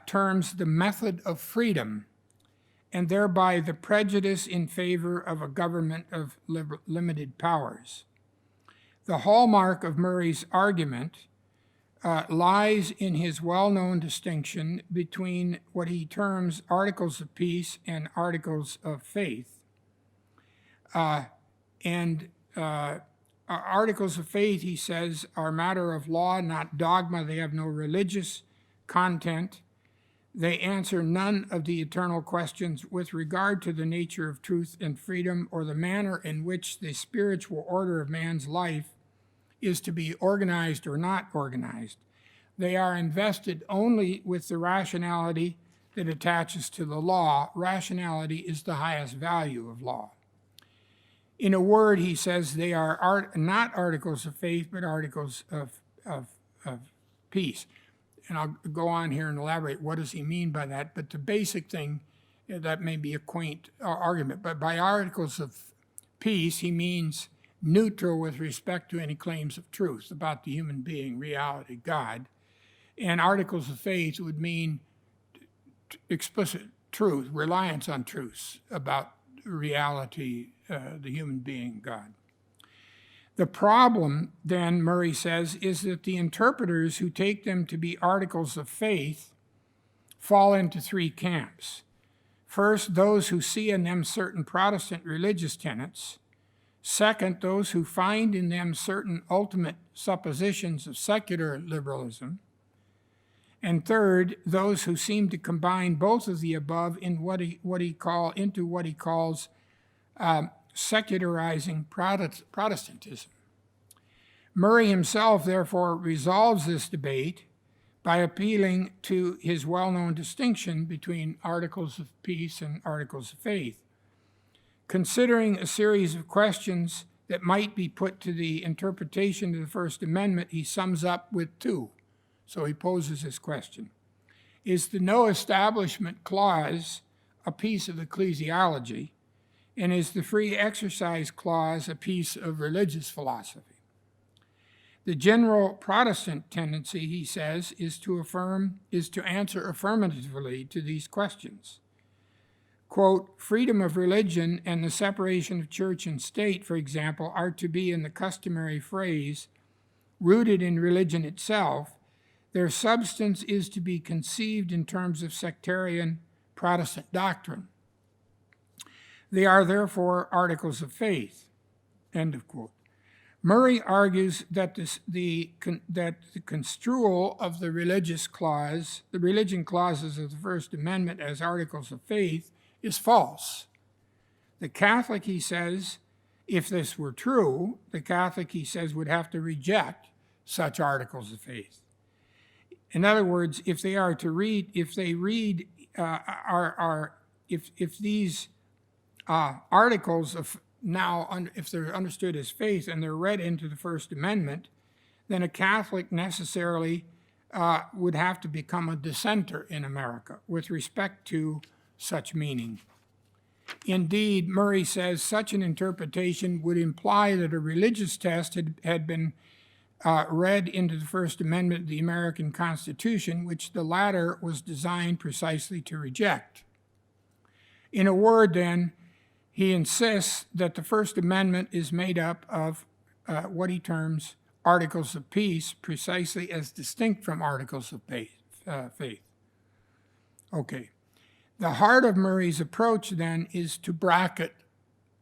terms the method of freedom, and thereby the prejudice in favor of a government of limited powers. The hallmark of Murray's argument lies in his well-known distinction between what he terms articles of peace and articles of faith. Articles of faith, he says, are a matter of law, not dogma. They have no religious content. They answer none of the eternal questions with regard to the nature of truth and freedom or the manner in which the spiritual order of man's life is to be organized or not organized. They are invested only with the rationality that attaches to the law. Rationality is the highest value of law. In a word, he says they are not articles of faith, but articles of peace. And I'll go on here and elaborate what does he mean by that. But the basic thing, that may be a quaint argument, but by articles of peace, he means neutral with respect to any claims of truth about the human being, reality, God. And articles of faith would mean explicit truth, reliance on truths about reality, the human being, God. The problem, then, Murray says, is that the interpreters who take them to be articles of faith fall into three camps. First, those who see in them certain Protestant religious tenets. Second, those who find in them certain ultimate suppositions of secular liberalism. And third, those who seem to combine both of the above in what he calls secularizing Protestantism. Murray himself, therefore, resolves this debate by appealing to his well-known distinction between articles of peace and articles of faith. Considering a series of questions that might be put to the interpretation of the First Amendment, he sums up with two. So he poses this question: is the no establishment clause a piece of ecclesiology, and is the free exercise clause a piece of religious philosophy? The general Protestant tendency, he says, is to answer affirmatively to these questions. Quote, freedom of religion and the separation of church and state, for example, are to be, in the customary phrase, rooted in religion itself. Their substance is to be conceived in terms of sectarian Protestant doctrine. They are therefore articles of faith. End of quote. Murray argues that the construal of the religion clauses of the First Amendment as articles of faith is false. The Catholic, he says, if this were true, the Catholic, he says, would have to reject such articles of faith. In other words, if these articles of if they're understood as faith and they're read into the First Amendment, then a Catholic necessarily would have to become a dissenter in America with respect to such meaning. Indeed, Murray says such an interpretation would imply that a religious test had been read into the First Amendment of the American Constitution, which the latter was designed precisely to reject. In a word, then, he insists that the First Amendment is made up of what he terms articles of peace, precisely as distinct from articles of faith. Okay. The heart of Murray's approach, then, is to bracket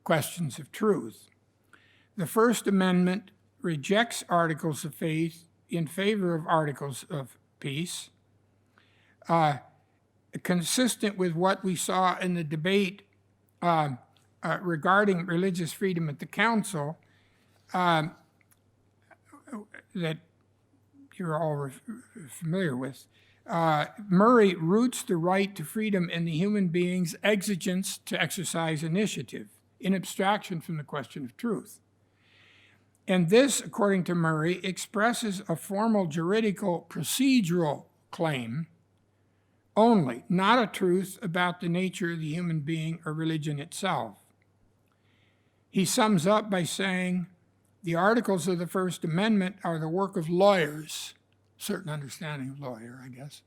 questions of truth. The First Amendment rejects articles of faith in favor of articles of peace, consistent with what we saw in the debate regarding religious freedom at the council that you're all familiar with. Murray roots the right to freedom in the human being's exigence to exercise initiative, in abstraction from the question of truth. And this, according to Murray, expresses a formal juridical procedural claim only, not a truth about the nature of the human being or religion itself. He sums up by saying, the articles of the First Amendment are the work of lawyers, certain understanding of lawyer, I guess,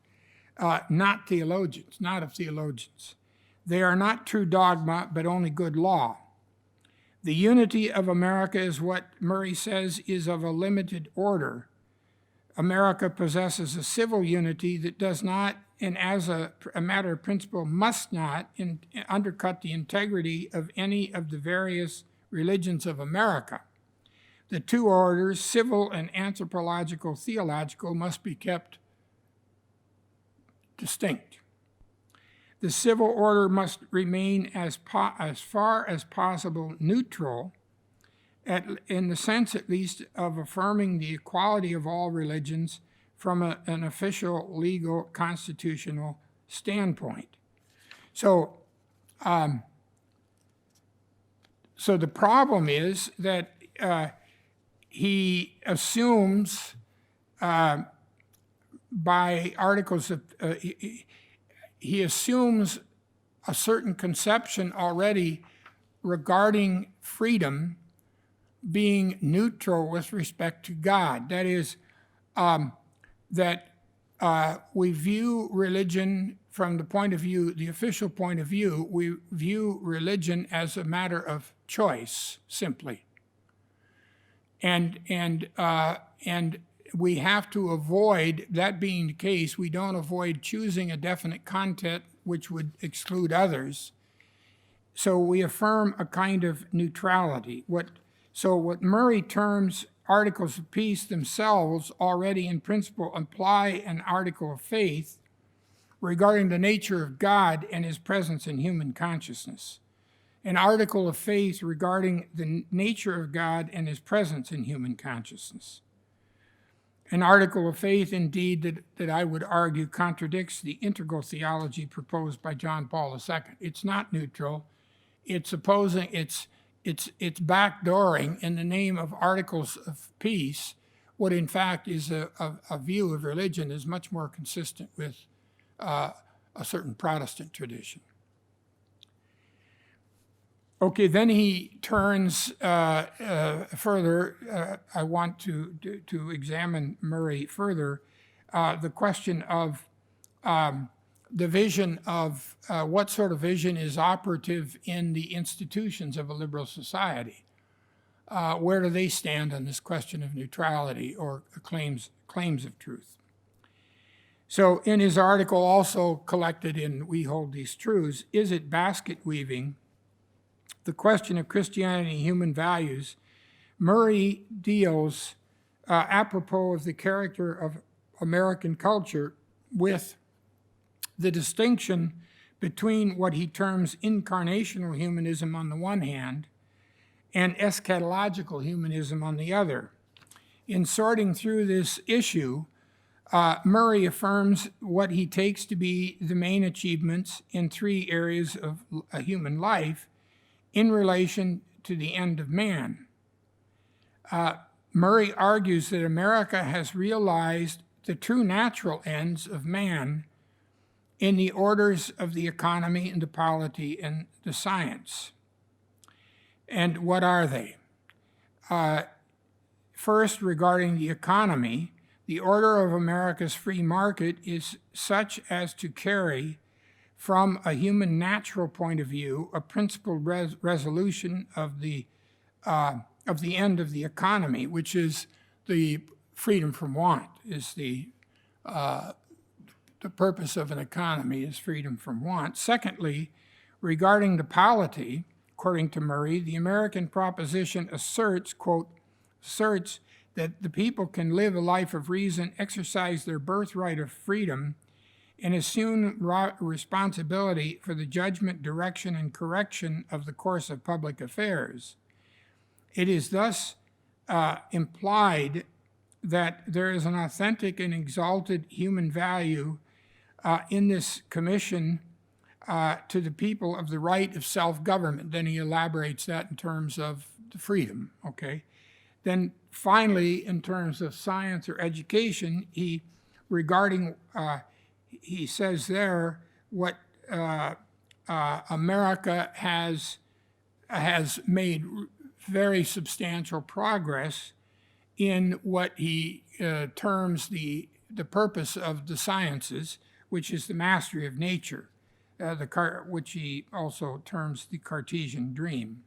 not theologians, not of theologians. They are not true dogma, but only good law. The unity of America is what Murray says is of a limited order. America possesses a civil unity that does not, and as a matter of principle, must not undercut the integrity of any of the various religions of America. The two orders, civil and anthropological, theological, must be kept distinct. The civil order must remain as far as possible neutral, in the sense at least of affirming the equality of all religions from an official, legal, constitutional standpoint. So the problem is that he assumes by articles of, he assumes a certain conception already regarding freedom being neutral with respect to God. That is, that we view religion from the point of view, the official point of view, we view religion as a matter of choice, simply. And we have to avoid, that being the case, we don't avoid choosing a definite content which would exclude others. So we affirm a kind of neutrality. What Murray terms articles of peace themselves already in principle imply an article of faith regarding the nature of God and his presence in human consciousness. An article of faith regarding the nature of God and his presence in human consciousness. An article of faith, indeed, that I would argue contradicts the integral theology proposed by John Paul II. It's not neutral. It's opposing, it's backdooring in the name of articles of peace, what in fact is a view of religion is much more consistent with a certain Protestant tradition. Okay, then he turns further. I want to examine Murray further. The question of the vision of what sort of vision is operative in the institutions of a liberal society. Where do they stand on this question of neutrality or claims of truth? So in his article, also collected in We Hold These Truths, Is It Basket Weaving? The question of Christianity and human values, Murray deals, apropos of the character of American culture, with the distinction between what he terms incarnational humanism on the one hand and eschatological humanism on the other. In sorting through this issue, Murray affirms what he takes to be the main achievements in three areas of a human life in relation to the end of man. Murray argues that America has realized the true natural ends of man in the orders of the economy and the polity and the science. And what are they? First, regarding the economy, the order of America's free market is such as to carry, from a human natural point of view, a principled resolution of the end of the economy, which is the freedom from want, is the purpose of an economy is freedom from want. Secondly, regarding the polity, according to Murray, the American proposition asserts that the people can live a life of reason, exercise their birthright of freedom, and assume responsibility for the judgment, direction, and correction of the course of public affairs. It is thus implied that there is an authentic and exalted human value in this commission to the people of the right of self-government. Then he elaborates that in terms of the freedom, okay? Then finally, in terms of science or education, he says there what America has made very substantial progress in what he terms the purpose of the sciences, which is the mastery of nature, which he also terms the Cartesian dream.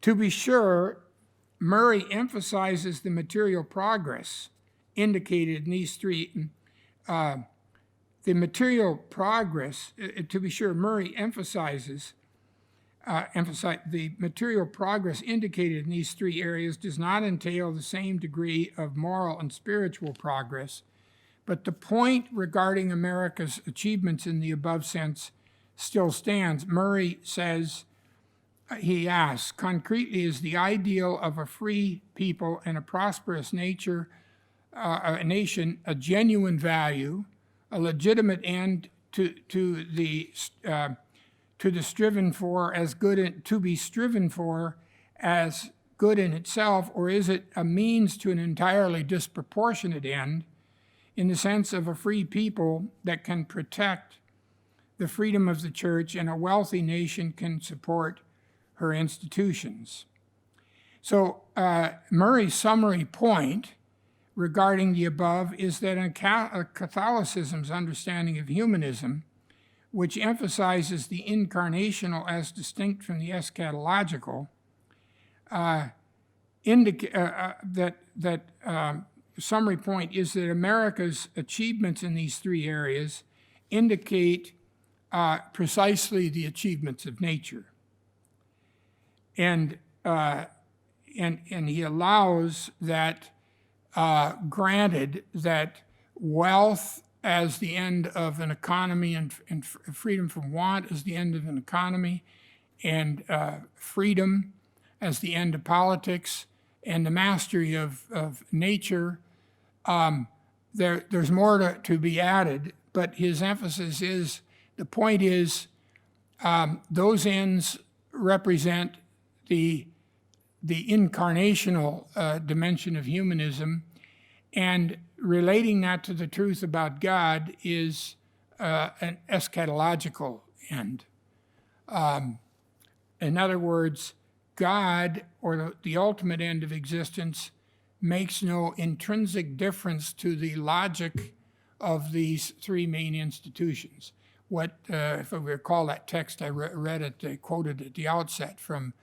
To be sure, Murray emphasizes the material progress indicated in these three. The material progress, to be sure, Murray emphasizes the material progress indicated in these three areas does not entail the same degree of moral and spiritual progress, but the point regarding America's achievements in the above sense still stands. Murray says, he asks, concretely, is the ideal of a free people and a prosperous nation a genuine value, a legitimate end to be striven for as good in itself, or is it a means to an entirely disproportionate end, in the sense of a free people that can protect the freedom of the church and a wealthy nation can support her institutions? So Murray's summary point regarding the above is that in Catholicism's understanding of humanism, which emphasizes the incarnational as distinct from the eschatological, summary point is that America's achievements in these three areas indicate precisely the achievements of nature. And he allows that, granted that wealth as the end of an economy and freedom from want as the end of an economy, and freedom as the end of politics, and the mastery of nature, there's more to be added, but his emphasis is, the point is, those ends represent the incarnational dimension of humanism, and relating that to the truth about God is an eschatological end. In other words, God, or the ultimate end of existence, makes no intrinsic difference to the logic of these three main institutions. What, if I recall that text I read it, quoted at the outset from,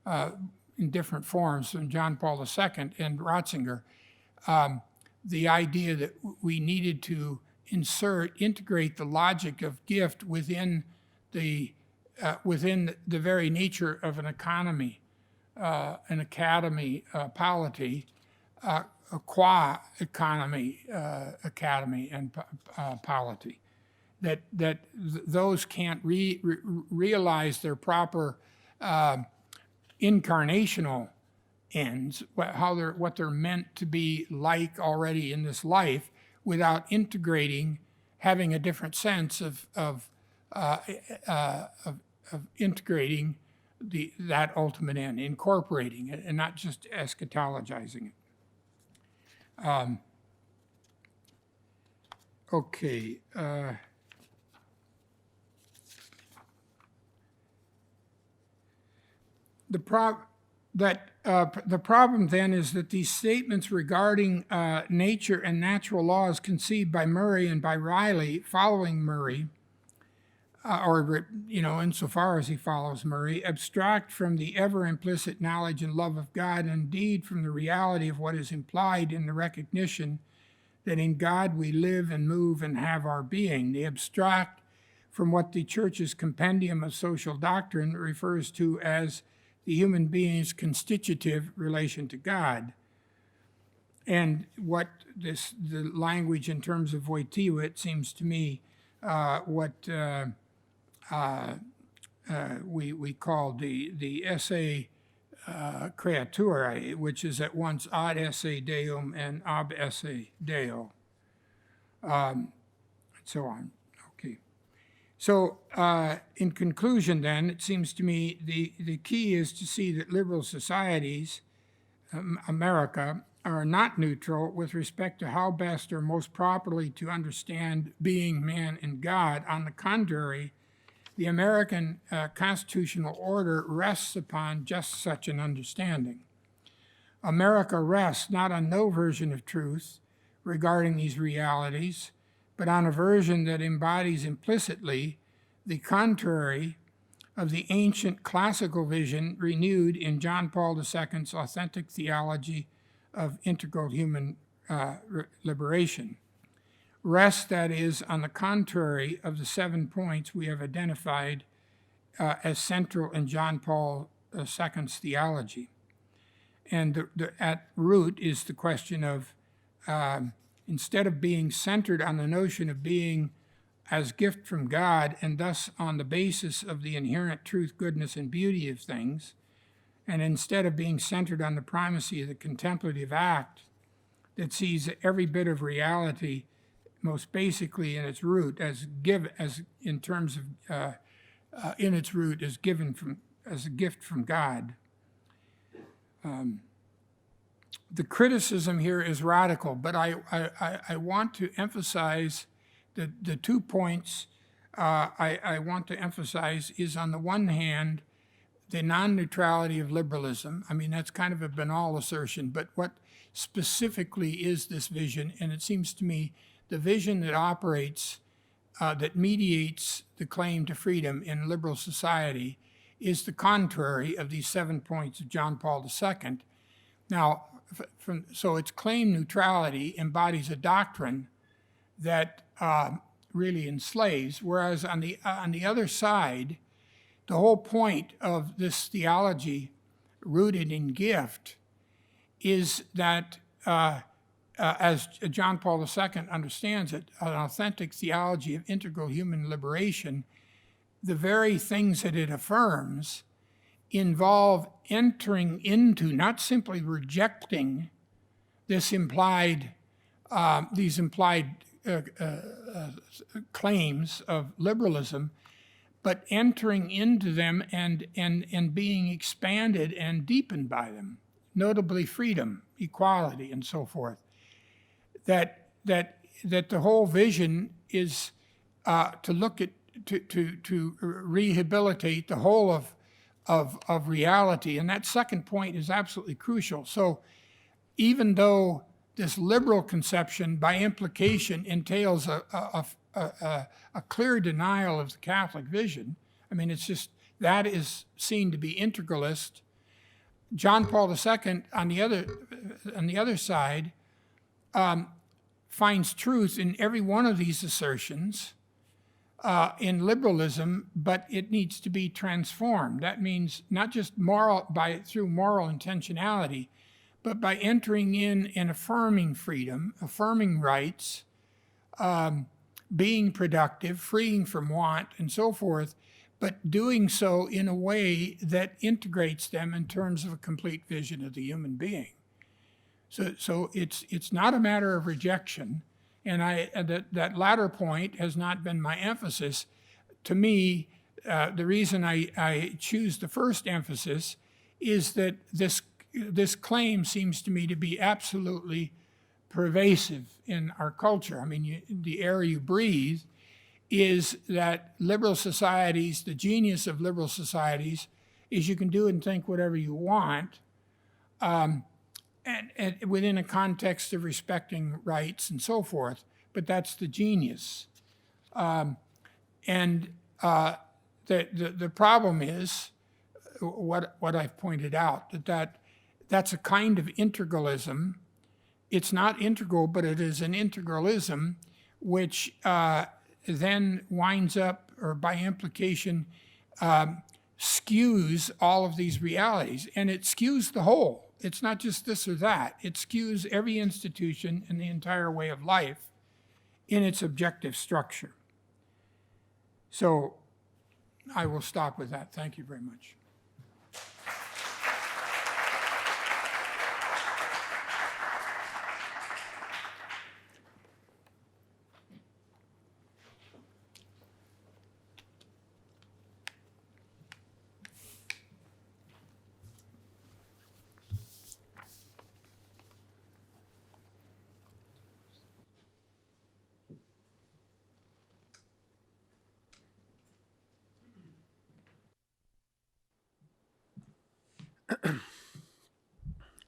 in different forms, from John Paul II and Ratzinger, the idea that we needed to integrate the logic of gift within the very nature of an economy, an academy, polity, qua economy, academy, and polity. That those can't realize their proper incarnational ends, what they're meant to be like already in this life, without integrating, having a different sense of integrating that ultimate end, incorporating it, and not just eschatologizing it. Okay. The problem then is that these statements regarding nature and natural laws conceived by Murray and by Riley following Murray, or insofar as he follows Murray, abstract from the ever implicit knowledge and love of God, and indeed from the reality of what is implied in the recognition that in God we live and move and have our being. They abstract from what the Church's Compendium of Social Doctrine refers to as the human being's constitutive relation to God. And what the language in terms of Wojtyła seems to me what we call the esse creaturae, which is at once ad esse deum and ab esse deo, and so on. Okay. So in conclusion then, it seems to me the key is to see that liberal societies, America, are not neutral with respect to how best or most properly to understand being, man, and God. On the contrary, the American constitutional order rests upon just such an understanding. America rests not on no version of truth regarding these realities, but on a version that embodies implicitly the contrary of the ancient classical vision renewed in John Paul II's authentic theology of integral human liberation. Rest, that is, on the contrary of the 7 points we have identified as central in John Paul II's theology. And at root is the question of, instead of being centered on the notion of being as gift from God, and thus on the basis of the inherent truth, goodness, and beauty of things, and instead of being centered on the primacy of the contemplative act that sees every bit of reality most basically in its root in its root as given from as a gift from God. The criticism here is radical, but I want to emphasize the 2 points I want to emphasize is, on the one hand, the non-neutrality of liberalism. I mean, that's kind of a banal assertion, but what specifically is this vision, and it seems to me the vision that operates, that mediates the claim to freedom in liberal society is the contrary of these 7 points of John Paul II. Now, so its claim neutrality embodies a doctrine that really enslaves, whereas on the other side, the whole point of this theology rooted in gift is that, as John Paul II understands it, an authentic theology of integral human liberation, the very things that it affirms involve entering into, not simply rejecting these implied claims of liberalism, but entering into them and being expanded and deepened by them, notably freedom, equality, and so forth. That the whole vision is to look at, to rehabilitate the whole of reality, and that second point is absolutely crucial. So even though this liberal conception by implication entails a clear denial of the Catholic vision, I mean, it's just, that is seen to be integralist. John Paul II, on the other side, finds truth in every one of these assertions in liberalism, but it needs to be transformed. That means not just through moral intentionality, but by entering in and affirming freedom, affirming rights, being productive, freeing from want, and so forth, but doing so in a way that integrates them in terms of a complete vision of the human being. So it's not a matter of rejection, and that latter point has not been my emphasis. To me, the reason I choose the first emphasis is that this claim seems to me to be absolutely pervasive in our culture. I mean, the air you breathe is that liberal societies, the genius of liberal societies, is you can do and think whatever you want, and within a context of respecting rights and so forth, but that's the genius. The problem is what I've pointed out, that's a kind of integralism. It's not integral, but it is an integralism which then winds up, or by implication, skews all of these realities. And it skews the whole. It's not just this or that. It skews every institution and the entire way of life in its objective structure. So I will stop with that. Thank you very much.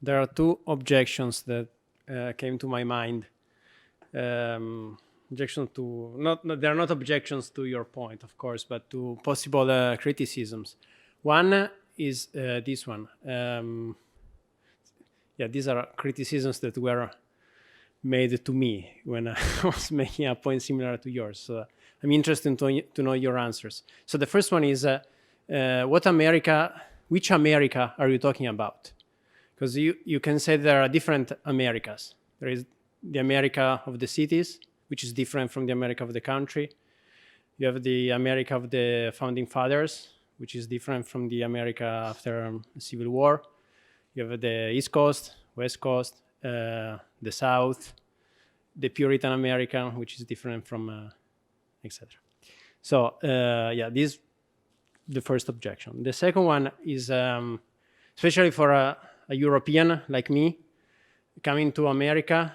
There are two objections that came to my mind. Objection to they are not objections to your point, of course, but to possible criticisms. One is this one. These are criticisms that were made to me when I was making a point similar to yours. So I'm interested to know your answers. So the first one is, which America are you talking about? Because you can say there are different Americas. There is the America of the cities, which is different from the America of the country. You have the America of the founding fathers, which is different from the America after the Civil War. You have the East Coast, West Coast, the South, the Puritan America, which is different from, etc. So this is the first objection. The second one is, especially for a European like me, coming to America,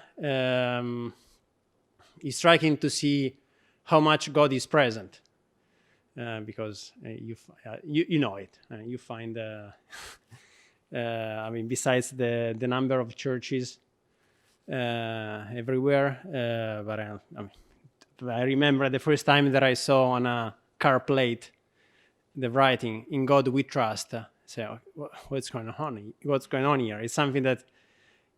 it's striking to see how much God is present, because you know it. You find, besides the number of churches, everywhere. But I remember the first time that I saw on a car plate the writing "In God We Trust." So what's going on? What's going on here? It's something that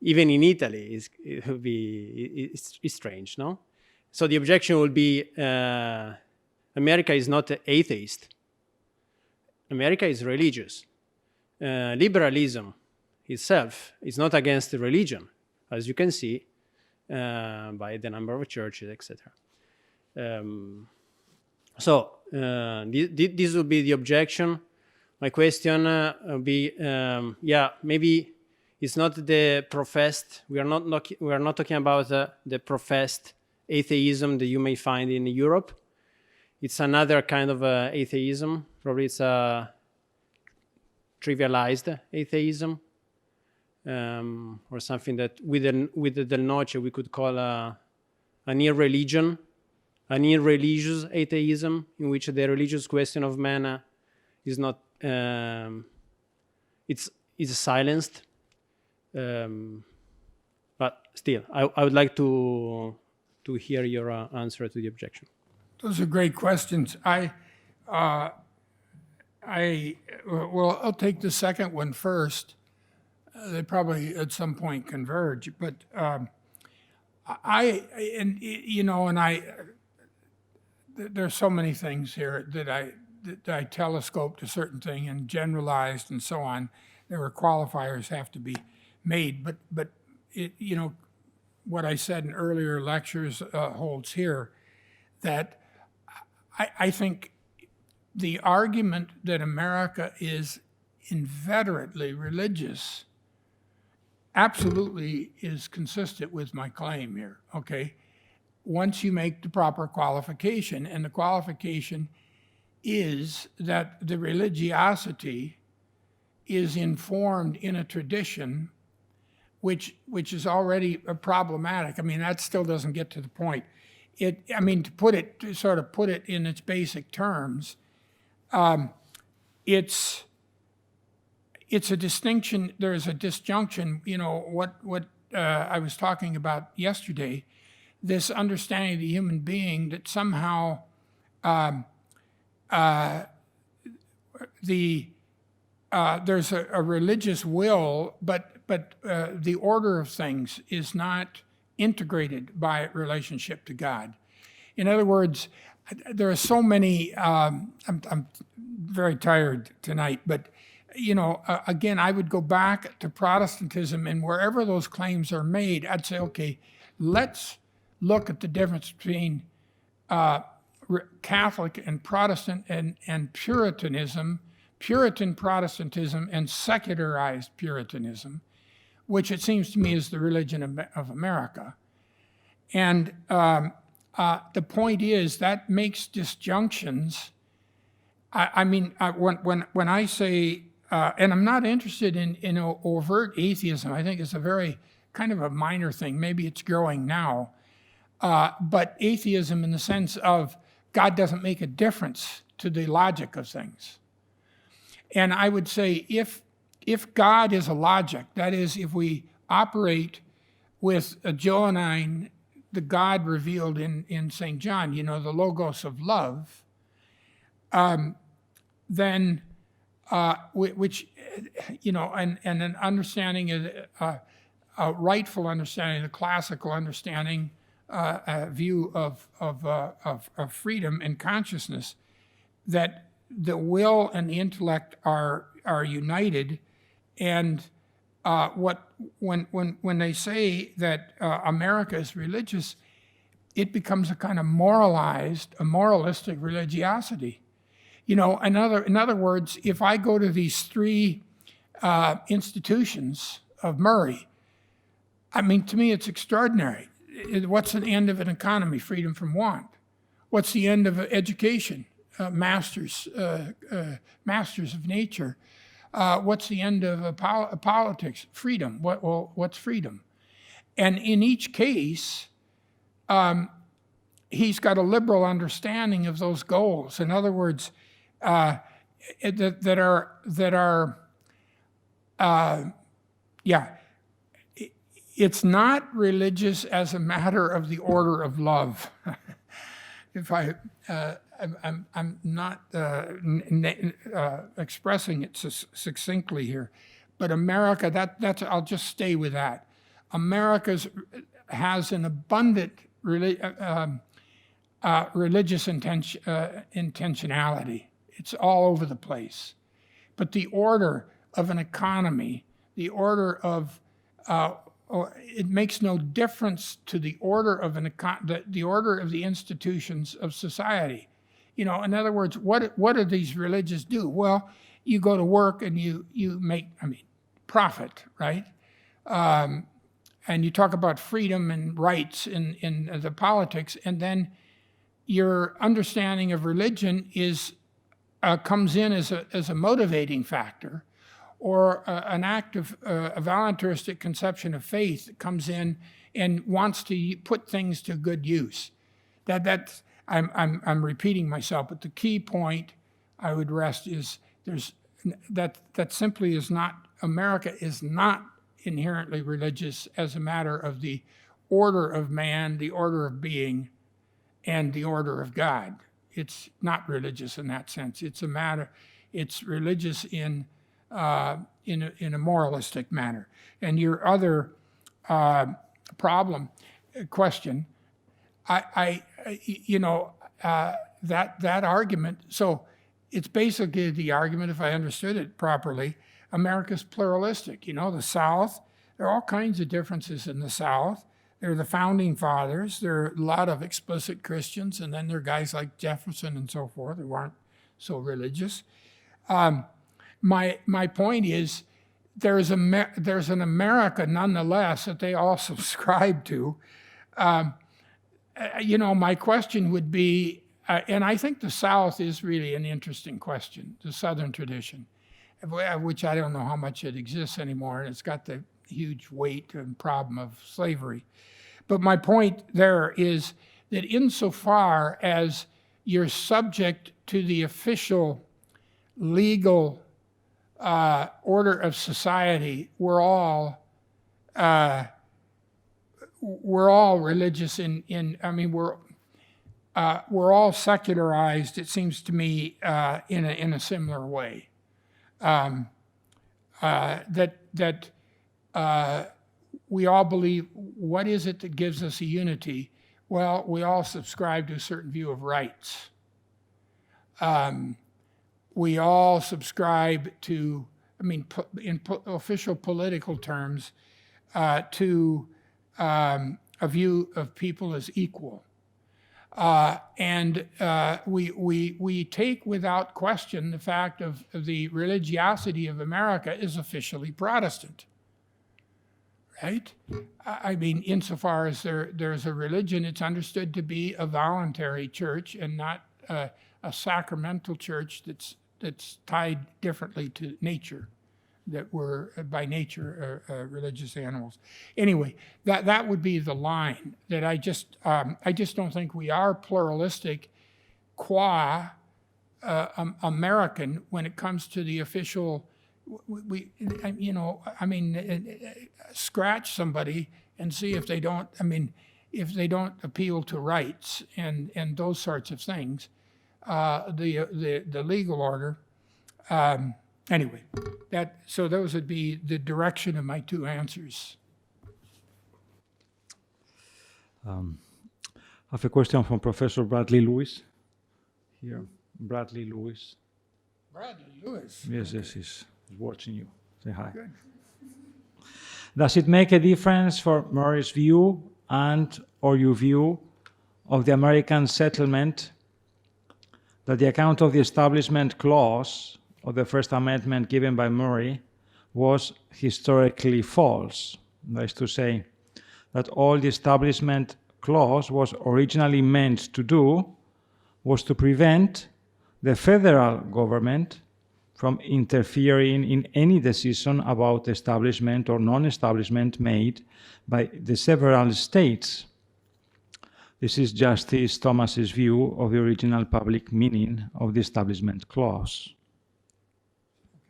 even in Italy it would be it's strange, no? So the objection would be America is not atheist. America is religious. Liberalism itself is not against religion, as you can see by the number of churches, etc. So this would be the objection. My question would be, maybe it's not the professed. We are not talking about the professed atheism that you may find in Europe. It's another kind of atheism. Probably it's a trivialized atheism, or something that with the Del Noce we could call an irreligion, an irreligious atheism, in which the religious question of man is not it's silenced. But still, I would like to hear your answer to the objection. Those are great questions. I'll take the second one first. They probably at some point converge, but there's so many things here that I telescope to certain thing and generalized and so on. There were qualifiers have to be made, but what I said in earlier lectures holds here, that I think the argument that America is inveterately religious absolutely is consistent with my claim here, okay? Once you make the proper qualification, and the qualification is that the religiosity is informed in a tradition which is already problematic. I mean, that still doesn't get to the point. To sort of put it in its basic terms, it's a distinction. There's a disjunction. What I was talking about yesterday, this understanding of the human being that somehow there's a religious will, but the order of things is not integrated by relationship to God. In other words, there are so many. I'm very tired tonight, but again, I would go back to Protestantism, and wherever those claims are made, I'd say, okay, let's look at the difference between Catholic and Protestant and Puritanism, Puritan Protestantism, and secularized Puritanism, which it seems to me is the religion of America. And the point is that makes disjunctions. When I say, and I'm not interested in overt atheism. I think it's a very kind of a minor thing. Maybe it's growing now. But atheism in the sense of God doesn't make a difference to the logic of things. And I would say if God is a logic, that is, if we operate with a Johannine, the God revealed in St. John, the logos of love, then which and an understanding a rightful understanding, a classical understanding, a view of freedom and consciousness, that the will and the intellect are united, and when they say that America is religious, it becomes a kind of moralistic religiosity. In other words, if I go to these three institutions of Murray, to me it's extraordinary. What's the end of an economy? Freedom from want. What's the end of education? Masters of nature. What's the end of politics? Freedom. What's freedom? And in each case, he's got a liberal understanding of those goals. In other words, that are It's not religious as a matter of the order of love. If I'm not expressing it succinctly here, but America, that's I'll just stay with that. America has an abundant religious intentionality. It's all over the place. But the order of an economy, the order of it makes no difference to the order of the order of the institutions of society. In other words, what do these religions do? Well, you go to work and you make, profit, right? And you talk about freedom and rights in the politics, and then your understanding of religion comes in as a motivating factor, or an act of a voluntaristic conception of faith comes in and wants to put things to good use. I'm repeating myself, but the key point I would rest is that simply is not, America is not inherently religious as a matter of the order of man, the order of being, and the order of God. It's not religious in that sense. It's religious in a moralistic manner. And your other question, that argument, so it's basically the argument, if I understood it properly, America's pluralistic. The South, there are all kinds of differences in the South. There are the founding fathers. There are a lot of explicit Christians, and then there are guys like Jefferson and so forth who aren't so religious. My point is, there's an America nonetheless that they all subscribe to. My question would be, and I think the South is really an interesting question, the Southern tradition, which I don't know how much it exists anymore, and it's got the huge weight and problem of slavery. But my point there is that insofar as you're subject to the official legal order of society, we're all religious we're all secularized, it seems to me, in a similar way. That we all believe, what is it that gives us a unity? Well, we all subscribe to a certain view of rights. We all subscribe to, in official political terms, to a view of people as equal. And we take without question the fact of the religiosity of America is officially Protestant, right? Insofar as there's a religion, it's understood to be a voluntary church and not a sacramental church that's tied differently to nature, that we're by nature religious animals. Anyway, that would be the line that I just don't think we are pluralistic qua American when it comes to the official. Scratch somebody and see if they don't. If they don't appeal to rights and those sorts of things, the legal order. Anyway, so those would be the direction of my two answers. I have a question from Professor Bradley Lewis. Here, Bradley Lewis. Bradley Lewis. Yes, okay. yes, he's watching you. Say hi. Good. Does it make a difference for Murray's view or your view of the American settlement that the account of the Establishment Clause of the First Amendment given by Murray was historically false? That is to say, that all the Establishment Clause was originally meant to do was to prevent the federal government from interfering in any decision about establishment or non-establishment made by the several states. This is Justice Thomas's view of the original public meaning of the Establishment Clause.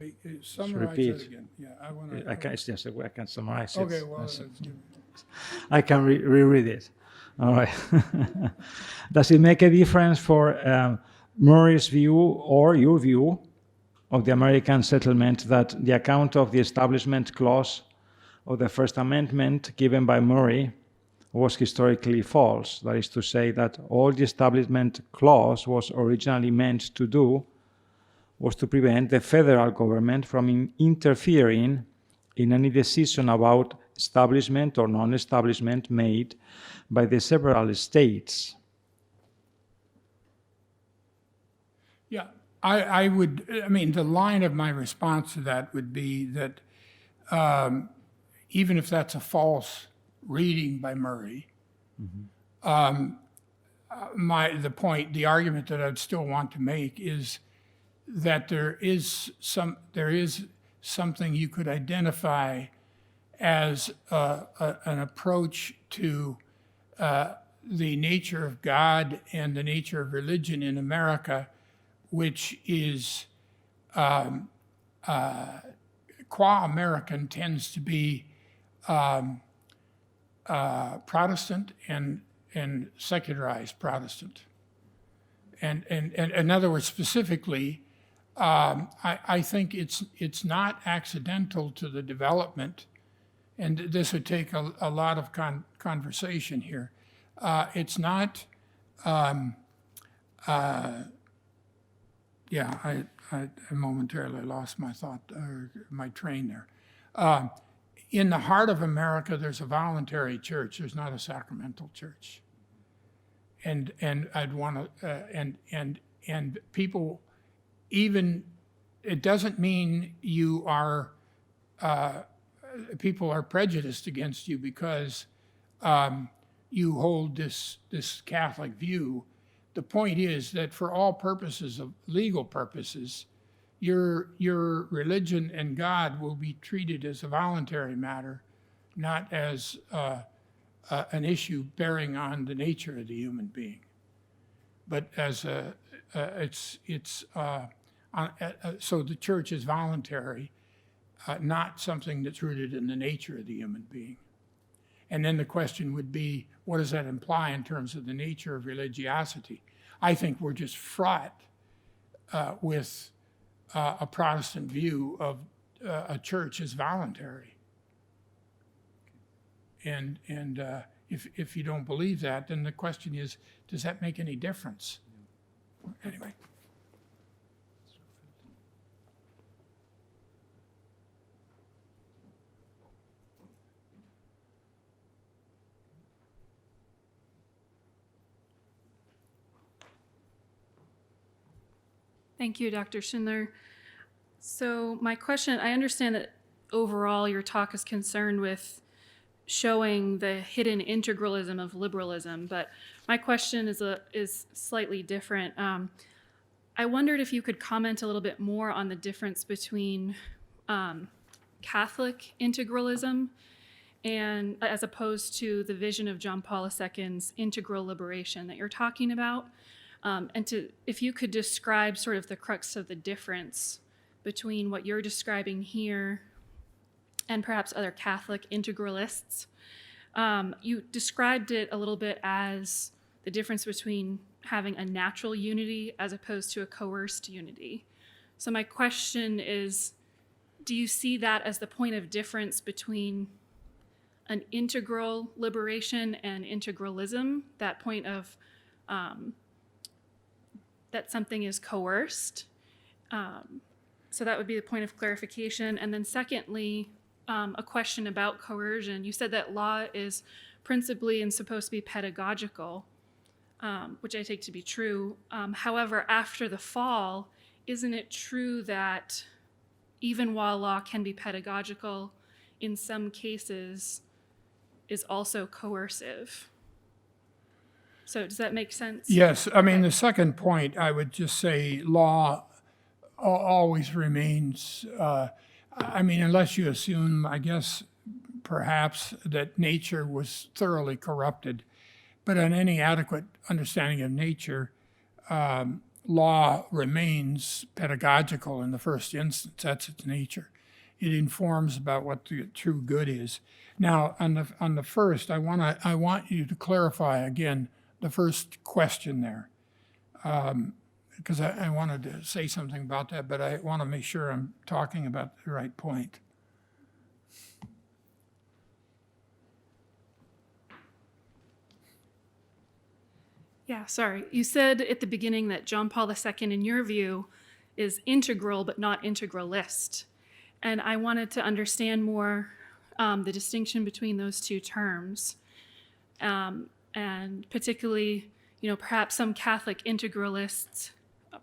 Okay, summarize repeat. that again. Yeah, I want to. I can summarize it. Okay, well, let's do it. I can reread it. All right. Does it make a difference for Murray's view or your view of the American settlement that the account of the Establishment Clause of the First Amendment given by Murray was historically false? That is to say that all the Establishment Clause was originally meant to do was to prevent the federal government from interfering in any decision about establishment or non-establishment made by the several states. Yeah, I mean, the line of my response to that would be that even if that's a false reading by Murray, the argument that I'd still want to make is that there is something you could identify as an approach to the nature of God and the nature of religion in America, which is qua American tends to be Protestant and secularized Protestant. And in other words, specifically, I think it's not accidental to the development, and this would take a lot of conversation here. It's not, I momentarily lost my thought, or my train there. In the heart of America, there's a voluntary church. There's not a sacramental church. And I'd want to, and people, even, it doesn't mean you are, people are prejudiced against you because you hold this Catholic view. The point is that for all purposes of legal purposes, your religion and God will be treated as a voluntary matter, not as an issue bearing on the nature of the human being, but as so the church is voluntary, not something that's rooted in the nature of the human being. And then the question would be, what does that imply in terms of the nature of religiosity? I think we're just fraught with a Protestant view of a church as voluntary. And if you don't believe that, then the question is, does that make any difference? Anyway. Thank you, Dr. Schindler. So my question, I understand that overall your talk is concerned with showing the hidden integralism of liberalism, but my question is slightly different. I wondered if you could comment a little bit more on the difference between Catholic integralism and as opposed to the vision of John Paul II's integral liberation that you're talking about. If you could describe sort of the crux of the difference between what you're describing here and perhaps other Catholic integralists. You described it a little bit as the difference between having a natural unity as opposed to a coerced unity. So my question is, do you see that as the point of difference between an integral liberation and integralism, that point of that something is coerced? So that would be the point of clarification. And then secondly, a question about coercion. You said that law is principally and supposed to be pedagogical, which I take to be true. However, after the fall, isn't it true that even while law can be pedagogical, in some cases is also coercive? So does that make sense? Yes, I mean, the second point, I would just say law always remains, I mean, unless you assume, I guess, perhaps that nature was thoroughly corrupted, but on any adequate understanding of nature, law remains pedagogical in the first instance. That's its nature. it informs about what the true good is. Now, on the first, I want you to clarify again the first question there, because I wanted to say something about that, but I want to make sure I'm talking about the right point. Yeah, sorry. You said at the beginning that John Paul II, in your view, is integral but not integralist. And I wanted to understand more the distinction between those two terms. And particularly, perhaps some Catholic integralists'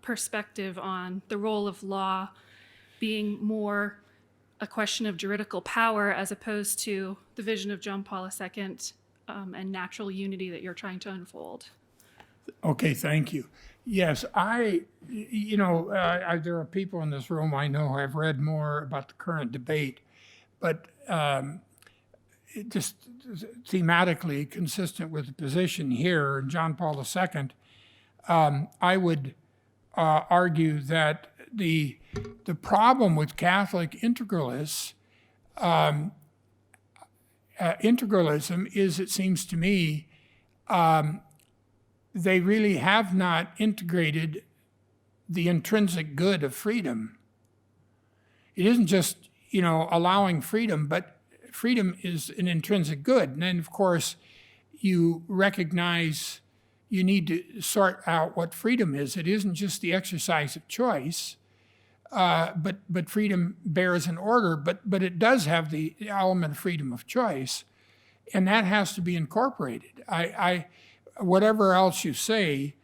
perspective on the role of law being more a question of juridical power as opposed to the vision of John Paul II and natural unity that you're trying to unfold. Okay, thank you. Yes, there are people in this room I know have read more about the current debate, but just thematically consistent with the position here in John Paul II, I would argue that the problem with Catholic integralism is, it seems to me, they really have not integrated the intrinsic good of freedom. It isn't just, allowing freedom, but freedom is an intrinsic good. And then, of course, you recognize you need to sort out what freedom is. It isn't just the exercise of choice, but freedom bears an order, but it does have the element of freedom of choice, and that has to be incorporated. Whatever else you say,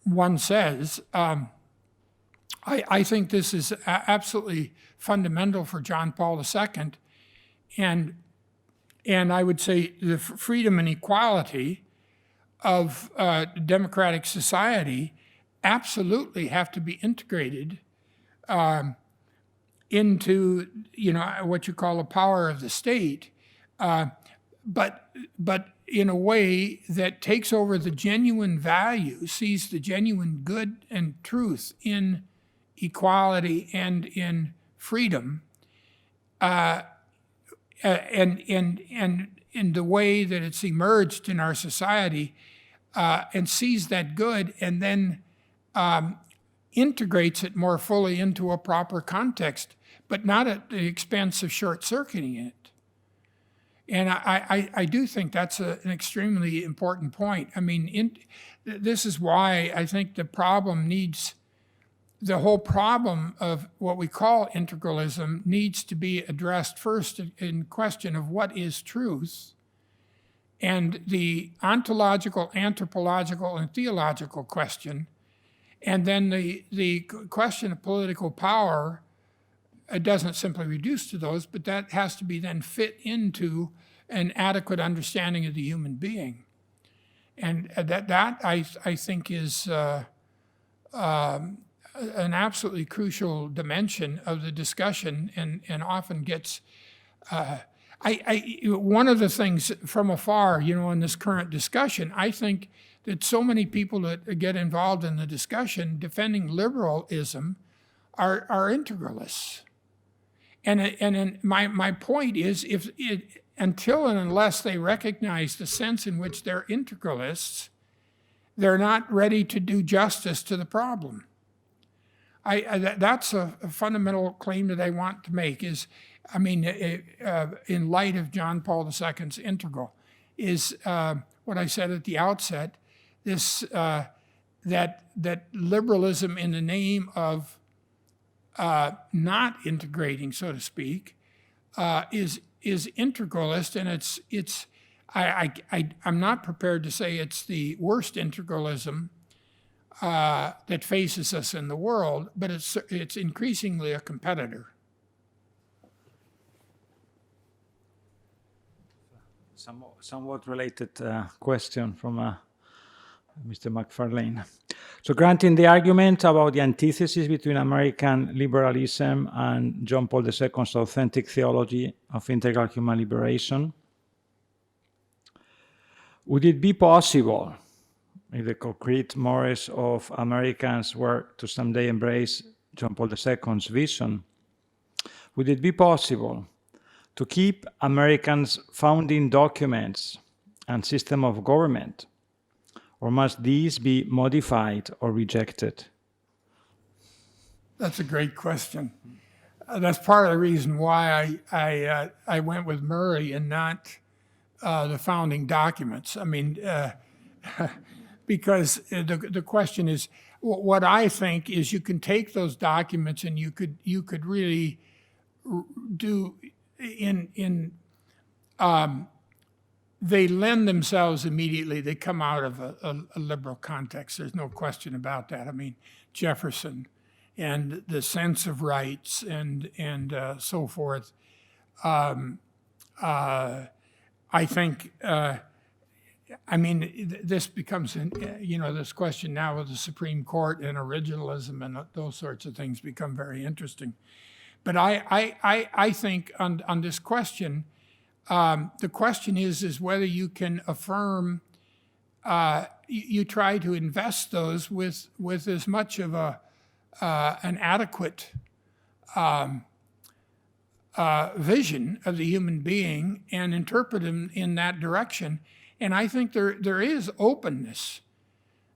one says, I think this is absolutely fundamental for John Paul II, and I would say the freedom and equality of democratic society absolutely have to be integrated into what you call the power of the state, but in a way that takes over the genuine value, sees the genuine good and truth in equality and in freedom, and in the way that it's emerged in our society, and sees that good and then integrates it more fully into a proper context, but not at the expense of short-circuiting it. And I do think that's an extremely important point. I mean, this is why I think the whole problem of what we call integralism needs to be addressed first in question of what is truth, and the ontological, anthropological, and theological question, and then the question of political power. It doesn't simply reduce to those, but that has to be then fit into an adequate understanding of the human being. And that I think is an absolutely crucial dimension of the discussion, and often gets, one of the things from afar, in this current discussion, I think that so many people that get involved in the discussion defending liberalism are integralists. And my point is, until and unless they recognize the sense in which they're integralists, they're not ready to do justice to the problem. That's a fundamental claim that I want to make. In light of John Paul II's integral, is what I said at the outset. This that liberalism in the name of not integrating, so to speak, is integralist, and I'm not prepared to say it's the worst integralism that faces us in the world, but it's increasingly a competitor. Somewhat related question from Mr. McFarlane. So, granting the argument about the antithesis between American liberalism and John Paul II's authentic theology of integral human liberation, would it be possible, if the concrete mores of Americans were to someday embrace John Paul II's vision, would it be possible to keep Americans' founding documents and system of government, or must these be modified or rejected? That's a great question. That's part of the reason why I went with Murray and not the founding documents. I mean, because the question is, what I think is you can take those documents and you could really do they lend themselves immediately. They come out of a liberal context. There's no question about that. I mean, Jefferson and the sense of rights and so forth. I think, I mean, this becomes, this question now with the Supreme Court and originalism and those sorts of things become very interesting. But I think on this question, the question is whether you can affirm, you try to invest those with as much of an adequate vision of the human being and interpret them in that direction. And I think there is openness.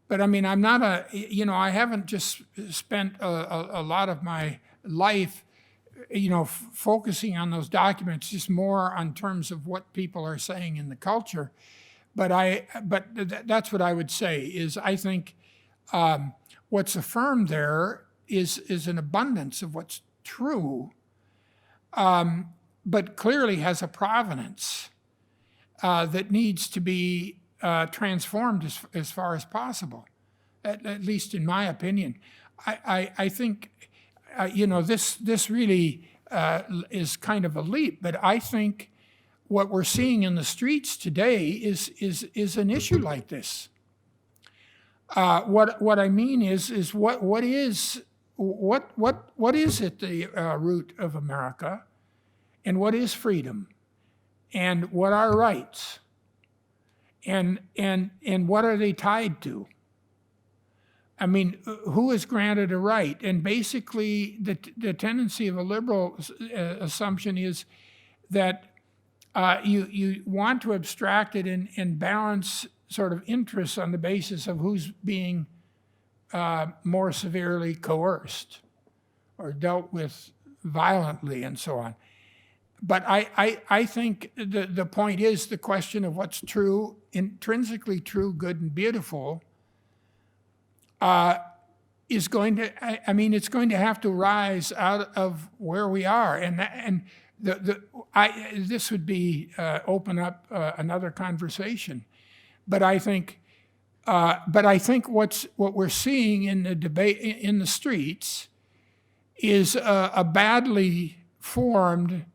But I mean, I'm not I haven't just spent a lot of my life, focusing on those documents, just more on terms of what people are saying in the culture. But that's what I would say is I think what's affirmed there is an abundance of what's true, but clearly has a provenance that needs to be transformed as far as possible, at least in my opinion. I think, this really is kind of a leap, but I think what we're seeing in the streets today is an issue like this. What I mean is what is at the root of America, and what is freedom, and what are rights, and what are they tied to? I mean, who is granted a right? And basically, the tendency of a liberal assumption is that you want to abstract it and balance sort of interests on the basis of who's being more severely coerced or dealt with violently and so on. But I think the point is the question of what's true, intrinsically true, good, and beautiful, is going to, it's going to have to rise out of where we are. And this would be open up another conversation. But I think what we're seeing in the debate in the streets is a badly formed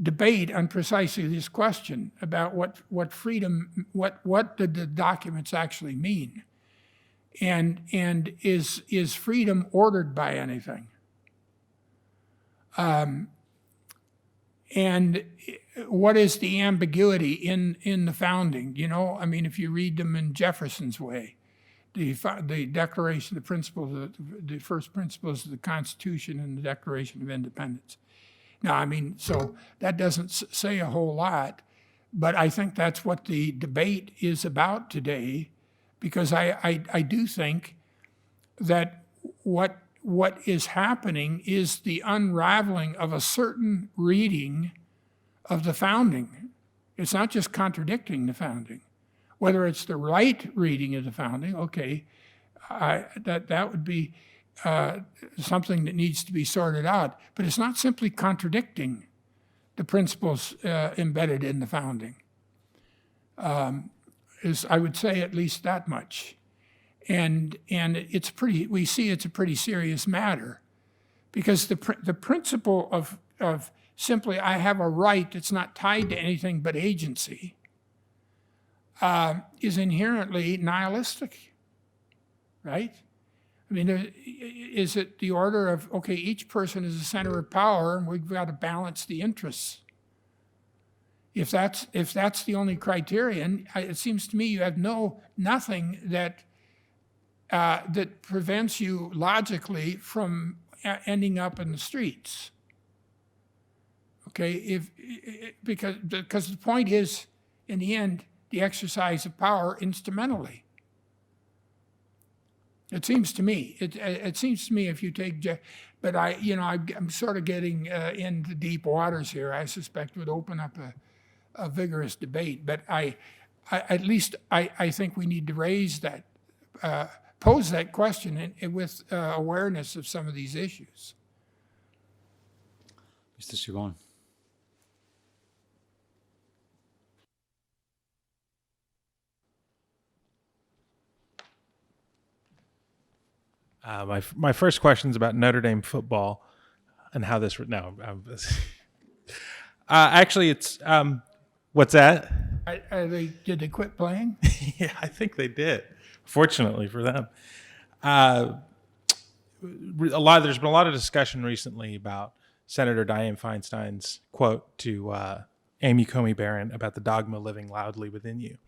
debate on precisely this question about what freedom, what did the documents actually mean, and is freedom ordered by anything? And what is the ambiguity in the founding? If you read them in Jefferson's way, the Declaration, the principles, the first principles of the Constitution and the Declaration of Independence. Now, so that doesn't say a whole lot, but I think that's what the debate is about today, because I do think that what is happening is the unraveling of a certain reading of the founding. It's not just contradicting the founding. Whether it's the right reading of the founding, okay, that would be something that needs to be sorted out. But it's not simply contradicting the principles embedded in the founding. I would say at least that much. And we see it's a pretty serious matter, because the principle of simply I have a right that's not tied to anything but agency is inherently nihilistic, right? Is it the order of, okay, each person is a center of power and we've got to balance the interests? If that's the only criterion, it seems to me you have nothing that prevents you logically from ending up in the streets. Okay, because the point is, in the end, the exercise of power instrumentally. It seems to me. It seems to me if you take, but I'm sort of getting into deep waters here. I suspect would open up a vigorous debate. But at least I think we need to raise that, pose that question with awareness of some of these issues. Mr. Sigon. My first question is about Notre Dame football and how this. No, actually, it's what's that? Did they quit playing? Yeah, I think they did. Fortunately for them, there's been a lot of discussion recently about Senator Dianne Feinstein's quote to Amy Coney Barrett about the dogma living loudly within you,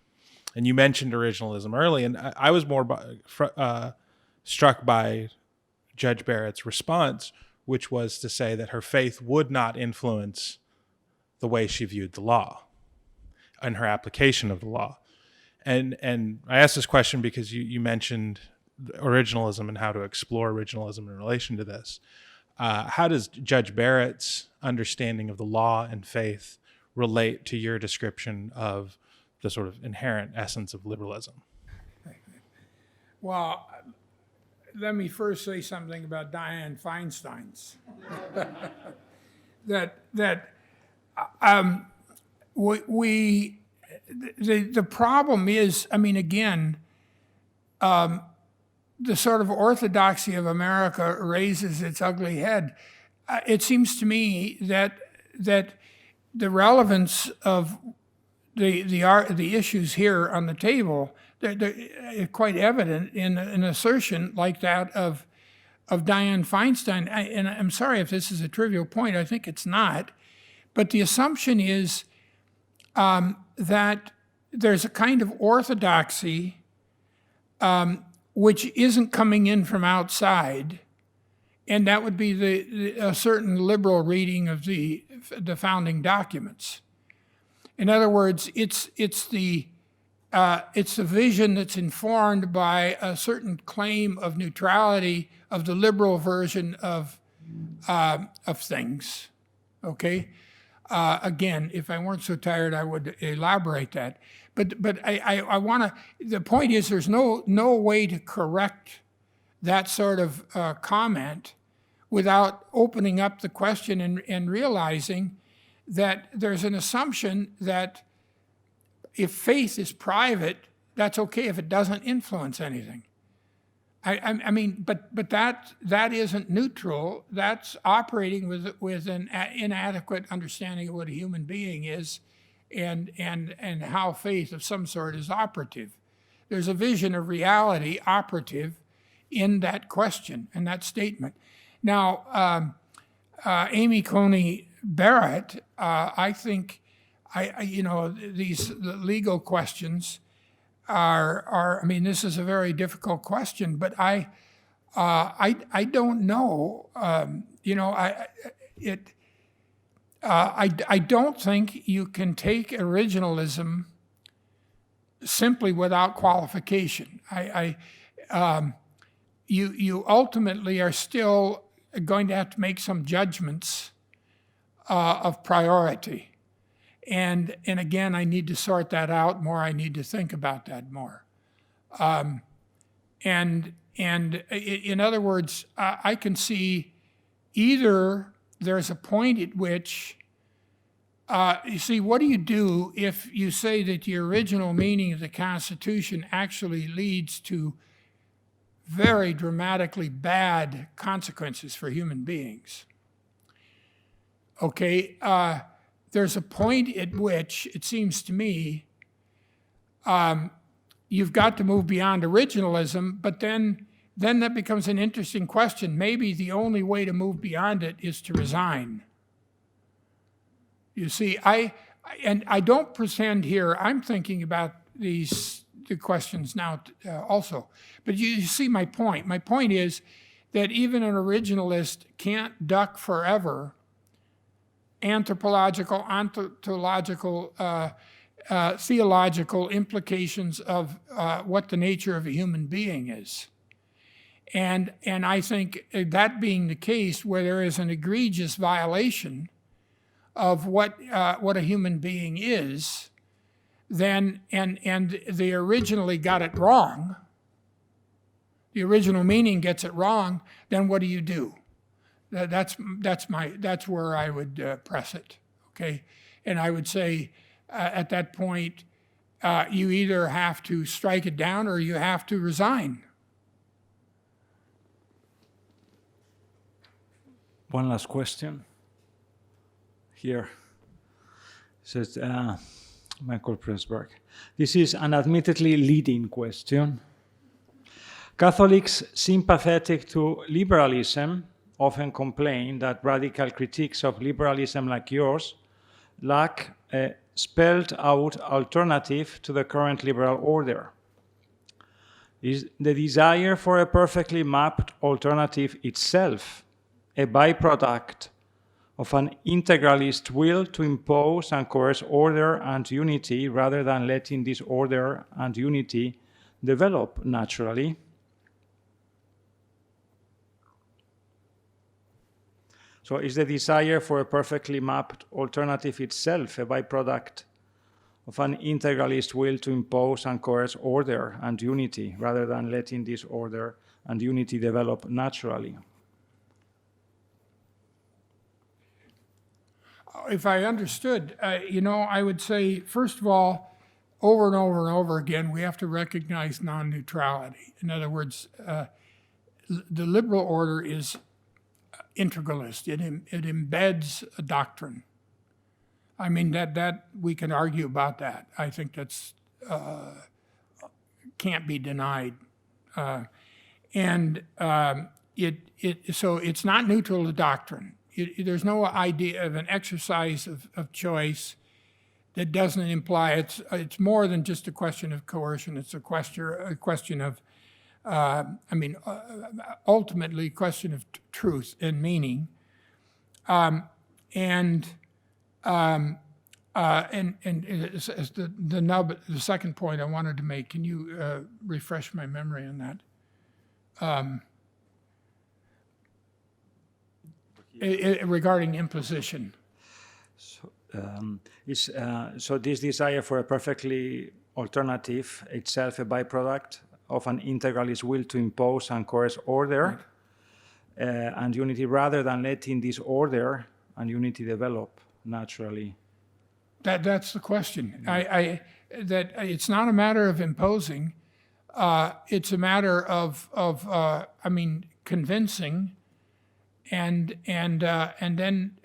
and you mentioned originalism early, and I was more struck by Judge Barrett's response, which was to say that her faith would not influence the way she viewed the law and her application of the law. And I asked this question because you mentioned originalism and how to explore originalism in relation to this. How does Judge Barrett's understanding of the law and faith relate to your description of the sort of inherent essence of liberalism? Well, let me first say something about Dianne Feinstein's. The problem is, I mean, again, the sort of orthodoxy of America raises its ugly head. It seems to me that the relevance of the issues here on the table, they're quite evident in an assertion like that of Dianne Feinstein. And I'm sorry if this is a trivial point. I think it's not. But the assumption is that there's a kind of orthodoxy which isn't coming in from outside, and that would be a certain liberal reading of the founding documents. In other words, it's the vision that's informed by a certain claim of neutrality of the liberal version of things. Okay. Again, if I weren't so tired, I would elaborate that. But I want to. The point is, there's no way to correct that sort of comment without opening up the question and realizing that there's an assumption that if faith is private, that's okay if it doesn't influence anything. I mean, but that isn't neutral. That's operating with an inadequate understanding of what a human being is, and how faith of some sort is operative. There's a vision of reality operative in that question and that statement. Now, Amy Coney Barrett, I think, these legal questions are. I mean, this is a very difficult question, but I don't know. I don't think you can take originalism simply without qualification. You ultimately are still going to have to make some judgments of priority. And again, I need to sort that out more. I need to think about that more. And in other words, I can see either there's a point at which, you see, what do you do if you say that the original meaning of the Constitution actually leads to very dramatically bad consequences for human beings? Okay, there's a point at which, it seems to me, you've got to move beyond originalism, but then that becomes an interesting question. Maybe the only way to move beyond it is to resign. You see, I don't pretend here, I'm thinking about the questions now also. But you see my point. My point is that even an originalist can't duck forever anthropological, ontological, theological implications of what the nature of a human being is. And I think that being the case, where there is an egregious violation of what a human being is, then and they originally got it wrong, the original meaning gets it wrong, then what do? That's where I would press it, okay? And I would say at that point, you either have to strike it down or you have to resign. One last question. Here, says Michael Pressberg. This is an admittedly leading question. Catholics sympathetic to liberalism often complain that radical critiques of liberalism like yours lack a spelled-out alternative to the current liberal order. Is the desire for a perfectly mapped alternative itself a byproduct of an integralist will to impose and coerce order and unity rather than letting this order and unity develop naturally? So is the desire for a perfectly mapped alternative itself a byproduct of an integralist will to impose and coerce order and unity rather than letting this order and unity develop naturally? If I understood, I would say, first of all, over and over and over again, we have to recognize non-neutrality. In other words, the liberal order is integralist. It embeds a doctrine. I mean, that we can argue about that. I think that's can't be denied. So it's not neutral to doctrine. There's no idea of an exercise of choice that doesn't imply it's more than just a question of coercion. It's a question of ultimately a question of truth and meaning. The second point I wanted to make, can you refresh my memory on that? Regarding imposition. So this desire for a perfectly alternative itself a byproduct of an integralist will to impose and coerce order and unity rather than letting this order and unity develop naturally? That's the question. That it's not a matter of imposing. It's a matter of convincing, and then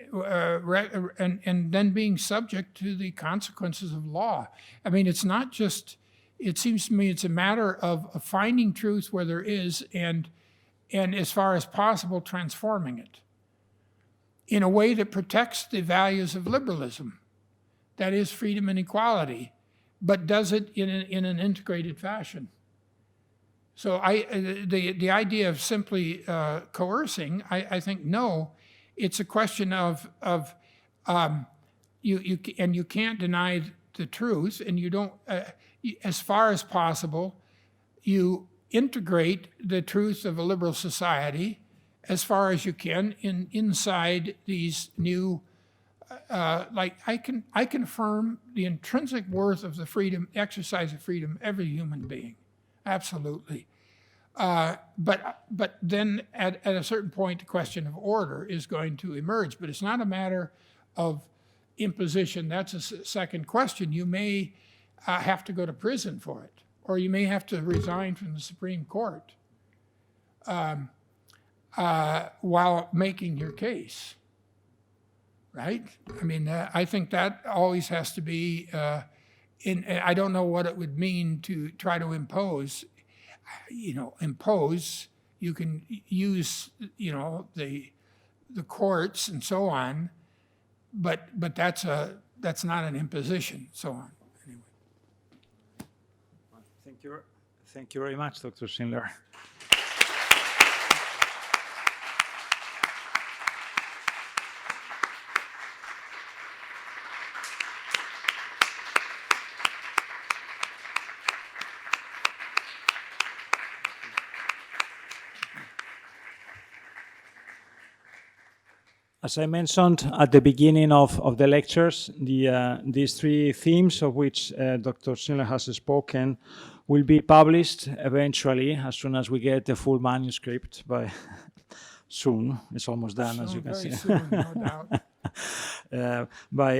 being subject to the consequences of law. I mean, it's not just. It seems to me it's a matter of finding truth where there is, and as far as possible, transforming it in a way that protects the values of liberalism, that is freedom and equality, but does it in an integrated fashion. So the idea of simply coercing, I think no, it's a question of you can't deny the truth, and you don't. As far as possible, you integrate the truth of a liberal society as far as you can inside these new. I can affirm the intrinsic worth of the freedom, exercise of freedom, of every human being, absolutely. But then at a certain point, the question of order is going to emerge. But it's not a matter of imposition. That's a second question. You may have to go to prison for it, or you may have to resign from the Supreme Court while making your case. Right? I mean, I think that always has to be. I don't know what it would mean to try to impose. Impose. You can use, the courts and so on, but that's not an imposition. So on. Anyway. Thank you very much, Dr. Schindler. as I mentioned at the beginning of the lectures, these three themes of which Dr. Schindler has spoken will be published eventually as soon as we get the full manuscript by soon. It's almost done, as you can see. Very soon, no doubt. By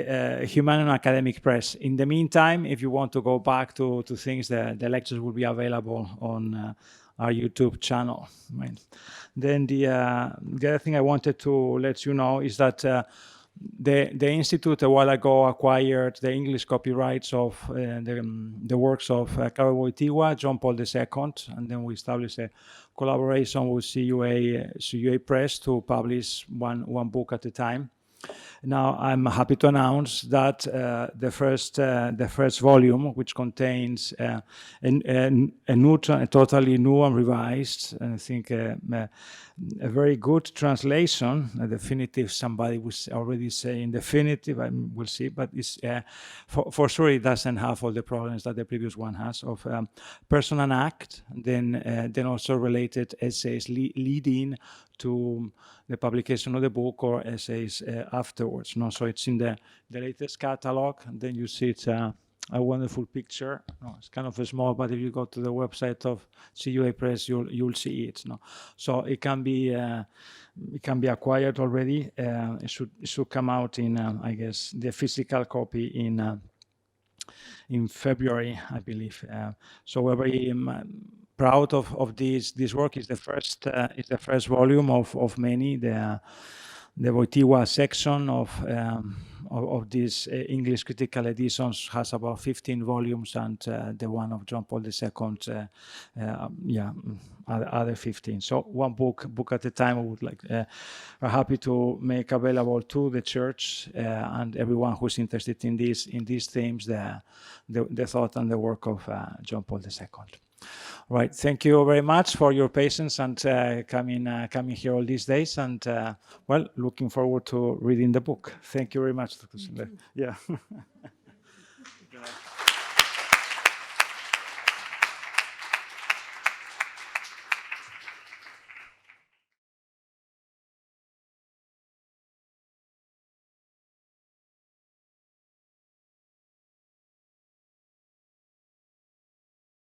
Humanium Academic Press. In the meantime, if you want to go back to things, the lectures will be available on our YouTube channel. Right. Then the other thing I wanted to let you know is that the Institute a while ago acquired the English copyrights of the works of Karol Wojtyła, John Paul II, and then we established a collaboration with CUA Press to publish one book at a time. Now I'm happy to announce that the first volume, which contains a totally new and revised, and I think a very good translation, a definitive. Somebody was already saying definitive. We'll see, but it's for sure it doesn't have all the problems that the previous one has of person and act. Then also related essays leading to the publication of the book or essays afterwards. No, so it's in the latest catalog, and then you see it's a wonderful picture. No, it's kind of small, but if you go to the website of CUA Press, you'll see it. No, so it can be acquired already. It should come out in I guess the physical copy in February, I believe. So we're very proud of this work. Is the first volume of many. The Wojtyła section of these English critical editions has about 15 volumes, and the one of John Paul II, other 15. So one book at a time. I would like. We're happy to make available to the church and everyone who's interested in these themes the thought and the work of John Paul II. Right. Thank you very much for your patience and coming here all these days. And looking forward to reading the book. Thank you very much, Dr. Schindler. Yeah.